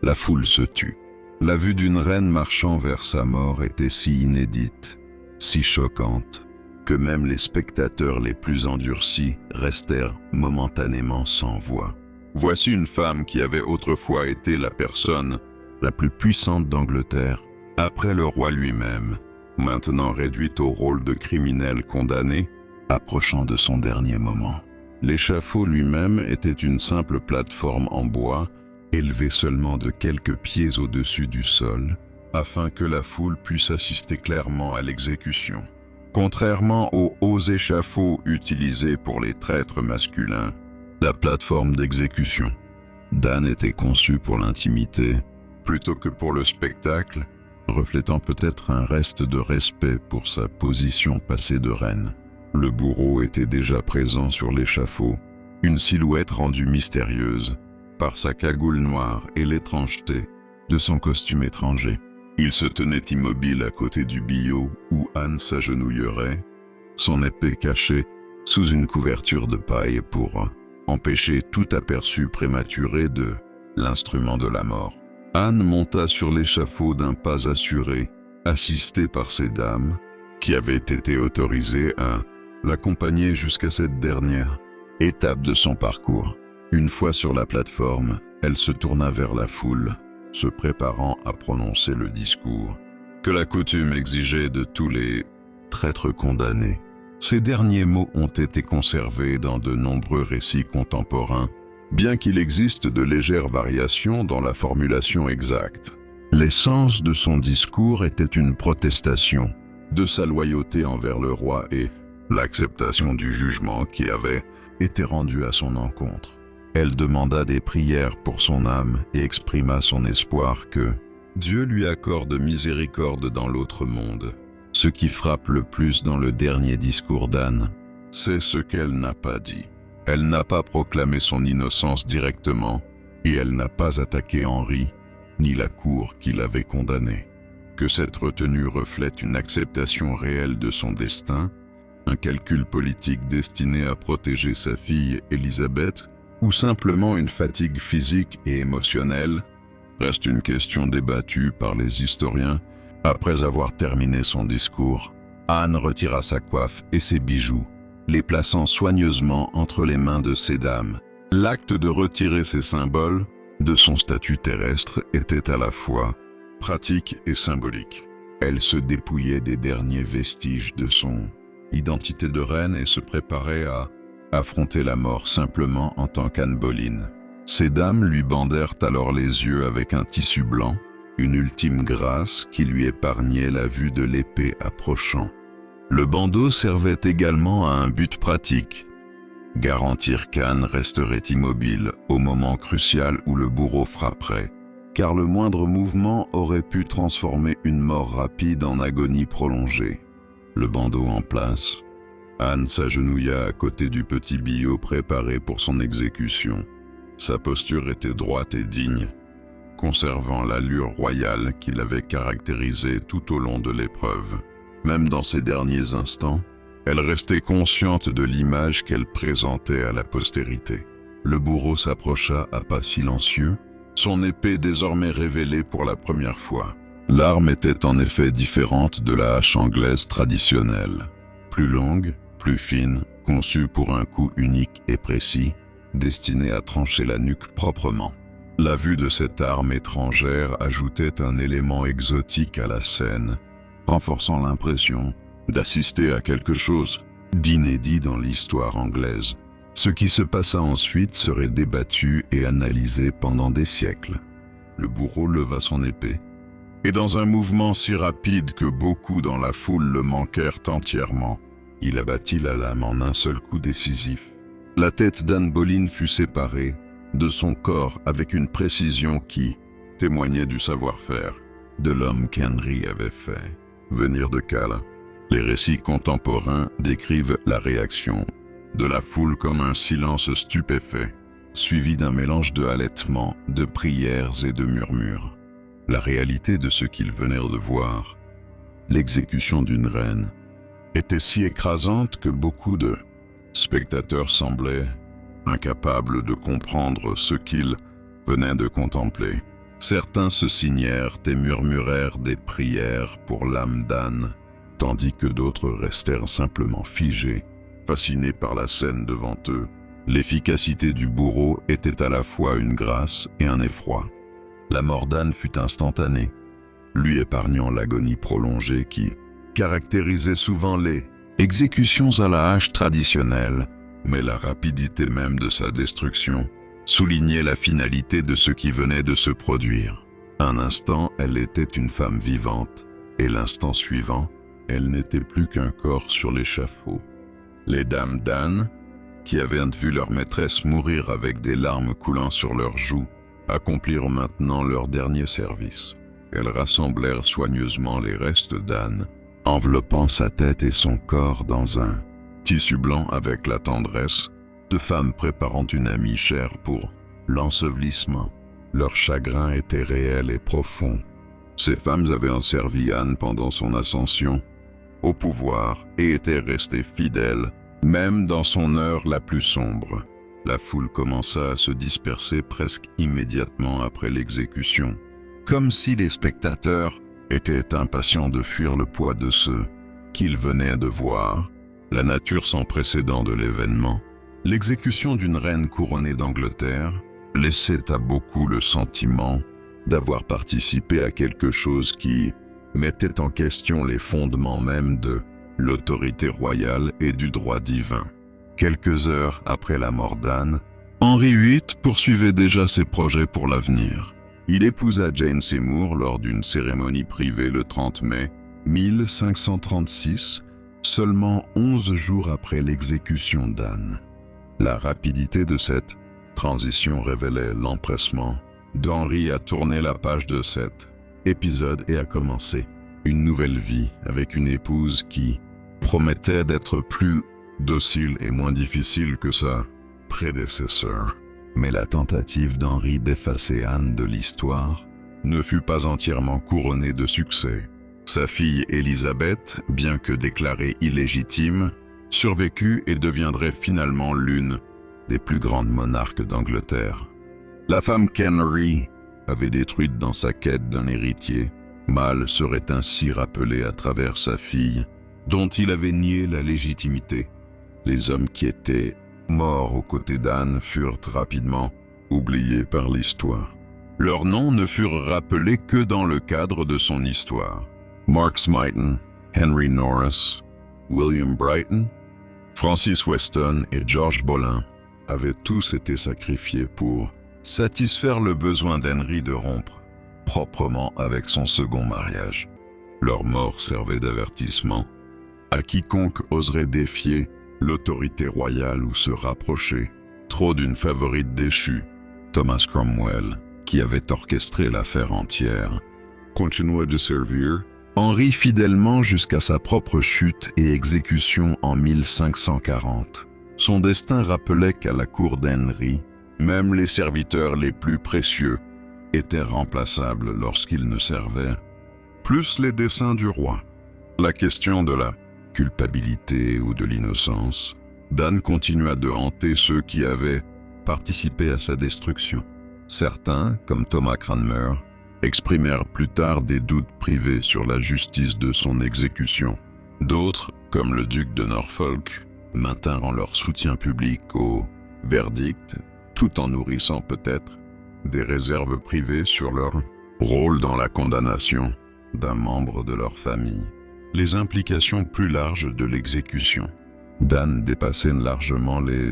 la foule se tut. La vue d'une reine marchant vers sa mort était si inédite, si choquante, que même les spectateurs les plus endurcis restèrent momentanément sans voix. Voici une femme qui avait autrefois été la personne la plus puissante d'Angleterre, après le roi lui-même, maintenant réduite au rôle de criminel condamné, approchant de son dernier moment. L'échafaud lui-même était une simple plateforme en bois, élevée seulement de quelques pieds au-dessus du sol, afin que la foule puisse assister clairement à l'exécution. Contrairement aux hauts échafauds utilisés pour les traîtres masculins, la plateforme d'exécution d'Anne était conçue pour l'intimité, plutôt que pour le spectacle, reflétant peut-être un reste de respect pour sa position passée de reine. Le bourreau était déjà présent sur l'échafaud, une silhouette rendue mystérieuse par sa cagoule noire et l'étrangeté de son costume étranger. Il se tenait immobile à côté du billot où Anne s'agenouillerait, son épée cachée sous une couverture de paille pour empêcher tout aperçu prématuré de l'instrument de la mort. Anne monta sur l'échafaud d'un pas assuré, assistée par ses dames, qui avaient été autorisées à l'accompagner jusqu'à cette dernière étape de son parcours. Une fois sur la plateforme, elle se tourna vers la foule, se préparant à prononcer le discours que la coutume exigeait de tous les traîtres condamnés. Ces derniers mots ont été conservés dans de nombreux récits contemporains, bien qu'il existe de légères variations dans la formulation exacte. L'essence de son discours était une protestation de sa loyauté envers le roi et l'acceptation du jugement qui avait été rendu à son encontre. Elle demanda des prières pour son âme et exprima son espoir que Dieu lui accorde miséricorde dans l'autre monde. Ce qui frappe le plus dans le dernier discours d'Anne, c'est ce qu'elle n'a pas dit. Elle n'a pas proclamé son innocence directement, et elle n'a pas attaqué Henri, ni la cour qui l'avait condamné. Que cette retenue reflète une acceptation réelle de son destin, un calcul politique destiné à protéger sa fille Élisabeth, ou simplement une fatigue physique et émotionnelle, reste une question débattue par les historiens. Après avoir terminé son discours, Anne retira sa coiffe et ses bijoux, les plaçant soigneusement entre les mains de ses dames. L'acte de retirer ces symboles de son statut terrestre était à la fois pratique et symbolique. Elle se dépouillait des derniers vestiges de son identité de reine et se préparait à affronter la mort simplement en tant qu'Anne Boleyn. Ces dames lui bandèrent alors les yeux avec un tissu blanc, une ultime grâce qui lui épargnait la vue de l'épée approchant. Le bandeau servait également à un but pratique, garantir qu'Anne resterait immobile au moment crucial où le bourreau frapperait, car le moindre mouvement aurait pu transformer une mort rapide en agonie prolongée. Le bandeau en place, Anne s'agenouilla à côté du petit billot préparé pour son exécution. Sa posture était droite et digne, conservant l'allure royale qui l'avait caractérisée tout au long de l'épreuve. Même dans ses derniers instants, elle restait consciente de l'image qu'elle présentait à la postérité. Le bourreau s'approcha à pas silencieux, son épée désormais révélée pour la première fois. L'arme était en effet différente de la hache anglaise traditionnelle. Plus longue, plus fine, conçue pour un coup unique et précis, destinée à trancher la nuque proprement. La vue de cette arme étrangère ajoutait un élément exotique à la scène, renforçant l'impression d'assister à quelque chose d'inédit dans l'histoire anglaise. Ce qui se passa ensuite serait débattu et analysé pendant des siècles. Le bourreau leva son épée, et dans un mouvement si rapide que beaucoup dans la foule le manquèrent entièrement, il abattit la lame en un seul coup décisif. La tête d'Anne Boleyn fut séparée de son corps avec une précision qui témoignait du savoir-faire de l'homme qu'Henry avait fait venir de Cala. Les récits contemporains décrivent la réaction de la foule comme un silence stupéfait, suivi d'un mélange de halètements, de prières et de murmures. La réalité de ce qu'ils venaient de voir, l'exécution d'une reine, était si écrasante que beaucoup de spectateurs semblaient incapables de comprendre ce qu'ils venaient de contempler. Certains se signèrent et murmurèrent des prières pour l'âme d'Anne, tandis que d'autres restèrent simplement figés, fascinés par la scène devant eux. L'efficacité du bourreau était à la fois une grâce et un effroi. La mort d'Anne fut instantanée, lui épargnant l'agonie prolongée qui caractérisait souvent les exécutions à la hache traditionnelles, mais la rapidité même de sa destruction soulignait la finalité de ce qui venait de se produire. Un instant, elle était une femme vivante, et l'instant suivant, elle n'était plus qu'un corps sur l'échafaud. Les dames d'Anne, qui avaient vu leur maîtresse mourir avec des larmes coulant sur leurs joues, accomplirent maintenant leur dernier service. Elles rassemblèrent soigneusement les restes d'Anne, enveloppant sa tête et son corps dans un tissu blanc avec la tendresse de femmes préparant une amie chère pour l'ensevelissement. Leur chagrin était réel et profond. Ces femmes avaient servi Anne pendant son ascension au pouvoir et étaient restées fidèles, même dans son heure la plus sombre. La foule commença à se disperser presque immédiatement après l'exécution, comme si les spectateurs étaient impatients de fuir le poids de ce qu'ils venaient de voir, la nature sans précédent de l'événement. L'exécution d'une reine couronnée d'Angleterre laissait à beaucoup le sentiment d'avoir participé à quelque chose qui mettait en question les fondements même de l'autorité royale et du droit divin. Quelques heures après la mort d'Anne, Henri VIII poursuivait déjà ses projets pour l'avenir. Il épousa Jane Seymour lors d'une cérémonie privée le 30 mai 1536, seulement 11 jours après l'exécution d'Anne. La rapidité de cette transition révélait l'empressement d'Henri à tourner la page de cet épisode et à commencer une nouvelle vie avec une épouse qui promettait d'être plus docile et moins difficile que sa prédécesseur. Mais la tentative d'Henri d'effacer Anne de l'histoire ne fut pas entièrement couronnée de succès. Sa fille Élisabeth, bien que déclarée illégitime, survécut et deviendrait finalement l'une des plus grandes monarques d'Angleterre. La femme qu'Henry avait détruite dans sa quête d'un héritier mâle serait ainsi rappelée à travers sa fille, dont il avait nié la légitimité. Les hommes qui étaient morts aux côtés d'Anne furent rapidement oubliés par l'histoire. Leurs noms ne furent rappelés que dans le cadre de son histoire. Mark Smeaton, Henry Norris, William Brighton, Francis Weston et George Boleyn avaient tous été sacrifiés pour satisfaire le besoin d'Henry de rompre proprement avec son second mariage. Leur mort servait d'avertissement à quiconque oserait défier l'autorité royale ou se rapprocher trop d'une favorite déchue. Thomas Cromwell, qui avait orchestré l'affaire entière, continua de servir Henri fidèlement jusqu'à sa propre chute et exécution en 1540. Son destin rappelait qu'à la cour d'Henri, même les serviteurs les plus précieux étaient remplaçables lorsqu'ils ne servaient plus les desseins du roi. La question de la culpabilité ou de l'innocence d'Anne continua de hanter ceux qui avaient participé à sa destruction. Certains, comme Thomas Cranmer, exprimèrent plus tard des doutes privés sur la justice de son exécution. D'autres, comme le duc de Norfolk, maintinrent leur soutien public au verdict, tout en nourrissant peut-être des réserves privées sur leur rôle dans la condamnation d'un membre de leur famille. Les implications plus larges de l'exécution d'Anne dépassaient largement les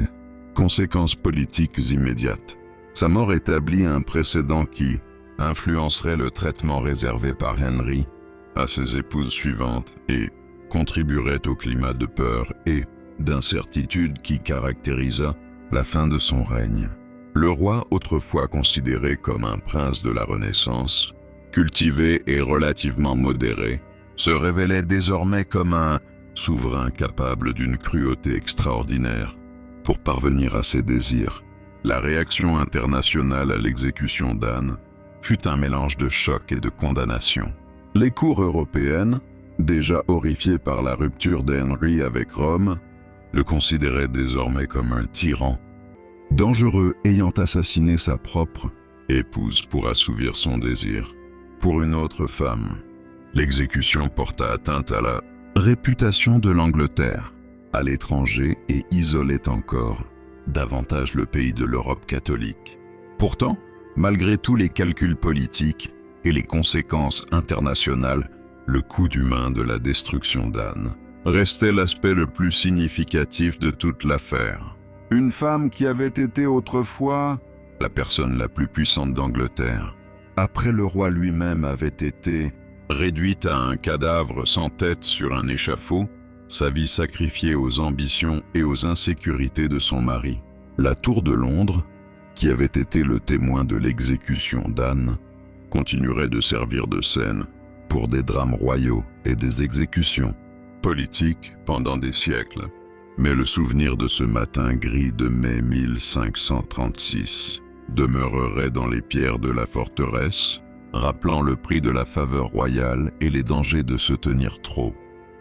conséquences politiques immédiates. Sa mort établit un précédent qui influencerait le traitement réservé par Henry à ses épouses suivantes et contribuerait au climat de peur et d'incertitude qui caractérisa la fin de son règne. Le roi, autrefois considéré comme un prince de la Renaissance, cultivé et relativement modéré, se révélait désormais comme un souverain capable d'une cruauté extraordinaire pour parvenir à ses désirs. La réaction internationale à l'exécution d'Anne fut un mélange de choc et de condamnation. Les cours européennes, déjà horrifiées par la rupture d'Henry avec Rome, le considéraient désormais comme un tyran, dangereux ayant assassiné sa propre épouse pour assouvir son désir pour une autre femme. L'exécution porta atteinte à la réputation de l'Angleterre à l'étranger et isolait encore davantage le pays de l'Europe catholique. Pourtant, malgré tous les calculs politiques et les conséquences internationales, le coût humain de la destruction d'Anne restait l'aspect le plus significatif de toute l'affaire. Une femme qui avait été autrefois la personne la plus puissante d'Angleterre, après le roi lui-même avait été réduite à un cadavre sans tête sur un échafaud, sa vie sacrifiée aux ambitions et aux insécurités de son mari. La Tour de Londres, qui avait été le témoin de l'exécution d'Anne, continuerait de servir de scène pour des drames royaux et des exécutions politiques pendant des siècles. Mais le souvenir de ce matin gris de mai 1536 demeurerait dans les pierres de la forteresse, rappelant le prix de la faveur royale et les dangers de se tenir trop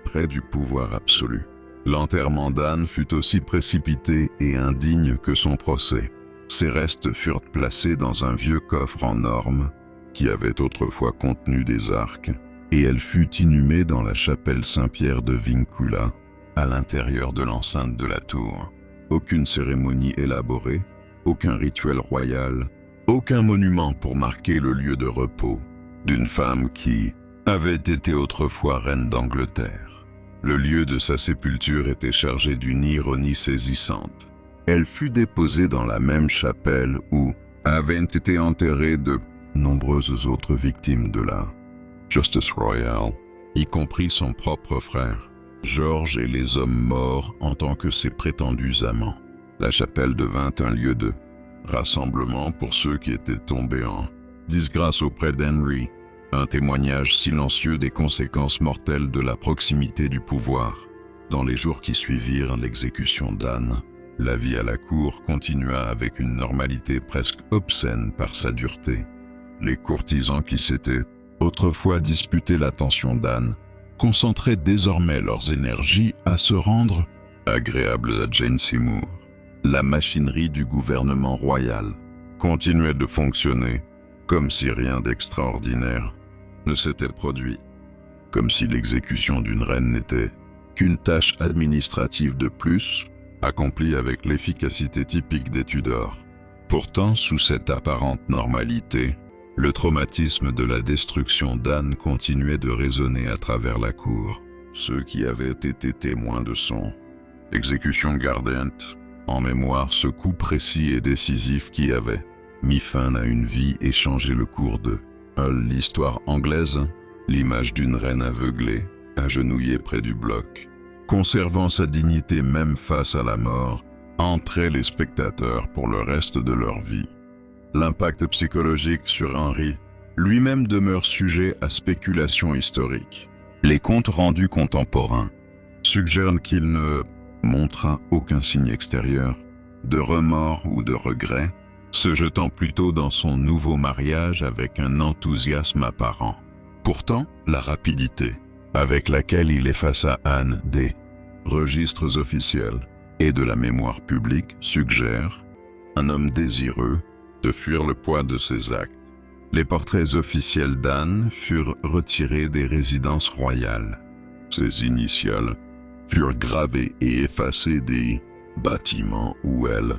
près du pouvoir absolu. L'enterrement d'Anne fut aussi précipité et indigne que son procès. Ses restes furent placés dans un vieux coffre en orme qui avait autrefois contenu des arcs, et elle fut inhumée dans la chapelle Saint-Pierre de Vincula, à l'intérieur de l'enceinte de la tour. Aucune cérémonie élaborée, aucun rituel royal, aucun monument pour marquer le lieu de repos d'une femme qui avait été autrefois reine d'Angleterre. Le lieu de sa sépulture était chargé d'une ironie saisissante. Elle fut déposée dans la même chapelle où avaient été enterrées de nombreuses autres victimes de la Justice Royale, y compris son propre frère, George, et les hommes morts en tant que ses prétendus amants. La chapelle devint un lieu de rassemblement pour ceux qui étaient tombés en disgrâce auprès d'Henry, un témoignage silencieux des conséquences mortelles de la proximité du pouvoir. Dans les jours qui suivirent l'exécution d'Anne, la vie à la cour continua avec une normalité presque obscène par sa dureté. Les courtisans qui s'étaient autrefois disputé l'attention d'Anne concentraient désormais leurs énergies à se rendre agréables à Jane Seymour. La machinerie du gouvernement royal continuait de fonctionner comme si rien d'extraordinaire ne s'était produit, comme si l'exécution d'une reine n'était qu'une tâche administrative de plus, accomplie avec l'efficacité typique des Tudors. Pourtant, sous cette apparente normalité, le traumatisme de la destruction d'Anne continuait de résonner à travers la cour. Ceux qui avaient été témoins de son exécution gardent en mémoire ce coup précis et décisif qui avait mis fin à une vie et changé le cours de l'histoire anglaise. L'image d'une reine aveuglée, agenouillée près du bloc, conservant sa dignité même face à la mort, entrait les spectateurs pour le reste de leur vie. L'impact psychologique sur Henry lui-même demeure sujet à spéculation historique. Les comptes rendus contemporains suggèrent qu'il ne montra aucun signe extérieur de remords ou de regret, se jetant plutôt dans son nouveau mariage avec un enthousiasme apparent. Pourtant, la rapidité avec laquelle il effaça Anne des registres officiels et de la mémoire publique suggère un homme désireux de fuir le poids de ses actes. Les portraits officiels d'Anne furent retirés des résidences royales. Ses initiales furent gravées et effacées des bâtiments où elle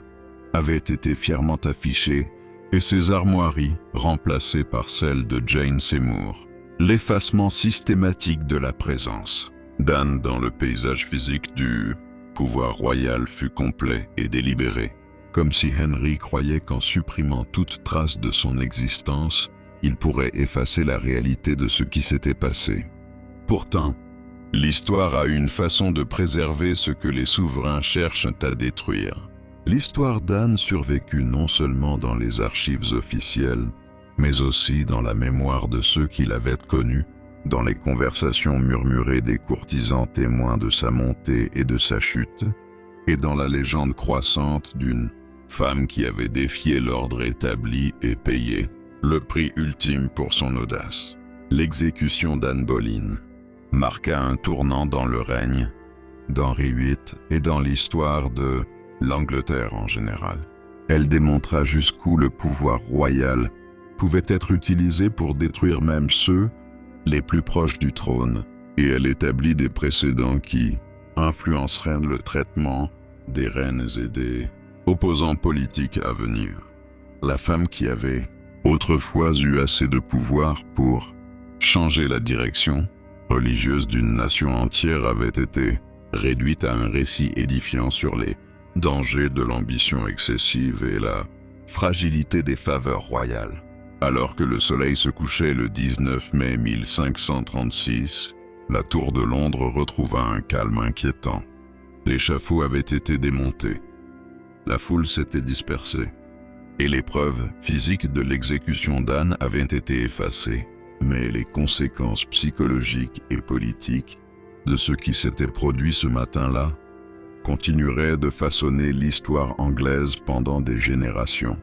avait été fièrement affichée et ses armoiries remplacées par celles de Jane Seymour. L'effacement systématique de la présence d'Anne dans le paysage physique du pouvoir royal fut complet et délibéré, comme si Henry croyait qu'en supprimant toute trace de son existence, il pourrait effacer la réalité de ce qui s'était passé. Pourtant, l'histoire a une façon de préserver ce que les souverains cherchent à détruire. L'histoire d'Anne survécut non seulement dans les archives officielles, mais aussi dans la mémoire de ceux qui l'avaient connue, dans les conversations murmurées des courtisans témoins de sa montée et de sa chute, et dans la légende croissante d'une femme qui avait défié l'ordre établi et payé le prix ultime pour son audace. L'exécution d'Anne Boleyn marqua un tournant dans le règne d'Henri VIII et dans l'histoire de l'Angleterre en général. Elle démontra jusqu'où le pouvoir royal pouvait être utilisé pour détruire même ceux les plus proches du trône, et elle établit des précédents qui influenceraient le traitement des reines et des opposants politiques à venir. La femme qui avait autrefois eu assez de pouvoir pour changer la direction religieuse d'une nation entière avait été réduite à un récit édifiant sur les dangers de l'ambition excessive et la fragilité des faveurs royales. Alors que le soleil se couchait le 19 mai 1536, la tour de Londres retrouva un calme inquiétant. L'échafaud avait été démonté. La foule s'était dispersée, et les preuves physiques de l'exécution d'Anne avaient été effacées. Mais les conséquences psychologiques et politiques de ce qui s'était produit ce matin-là continueraient de façonner l'histoire anglaise pendant des générations.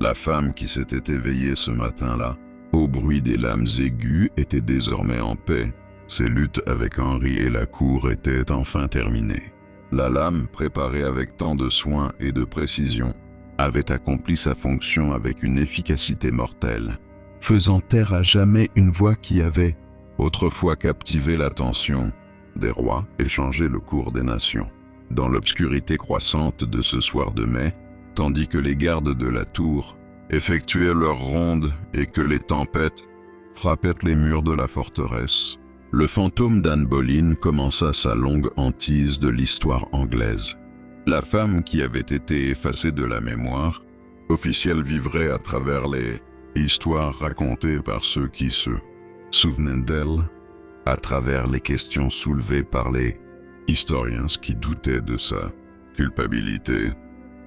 La femme qui s'était éveillée ce matin-là, au bruit des lames aiguës, était désormais en paix. Ses luttes avec Henri et la cour étaient enfin terminées. La lame, préparée avec tant de soin et de précision, avait accompli sa fonction avec une efficacité mortelle, faisant taire à jamais une voix qui avait autrefois captivé l'attention des rois et changé le cours des nations. Dans l'obscurité croissante de ce soir de mai, tandis que les gardes de la tour effectuaient leur ronde et que les tempêtes frappaient les murs de la forteresse, le fantôme d'Anne Boleyn commença sa longue hantise de l'histoire anglaise. La femme qui avait été effacée de la mémoire officielle vivrait à travers les histoires racontées par ceux qui se souvenaient d'elle, à travers les questions soulevées par les historiens qui doutaient de sa culpabilité,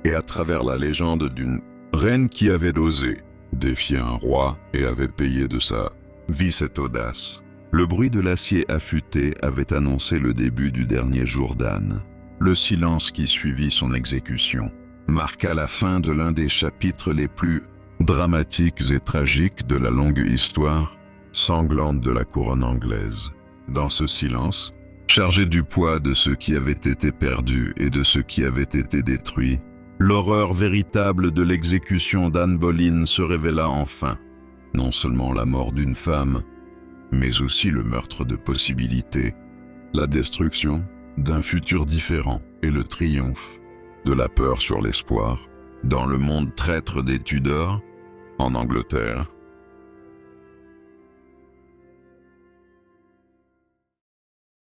et à travers la légende d'une reine qui avait osé défier un roi et avait payé de sa vie cette audace. Le bruit de l'acier affûté avait annoncé le début du dernier jour d'Anne. Le silence qui suivit son exécution marqua la fin de l'un des chapitres les plus dramatiques et tragiques de la longue histoire sanglante de la couronne anglaise. Dans ce silence, chargé du poids de ce qui avait été perdu et de ce qui avait été détruit, l'horreur véritable de l'exécution d'Anne Boleyn se révéla enfin. Non seulement la mort d'une femme, mais aussi le meurtre de possibilités, la destruction d'un futur différent et le triomphe de la peur sur l'espoir dans le monde traître des Tudors, en Angleterre,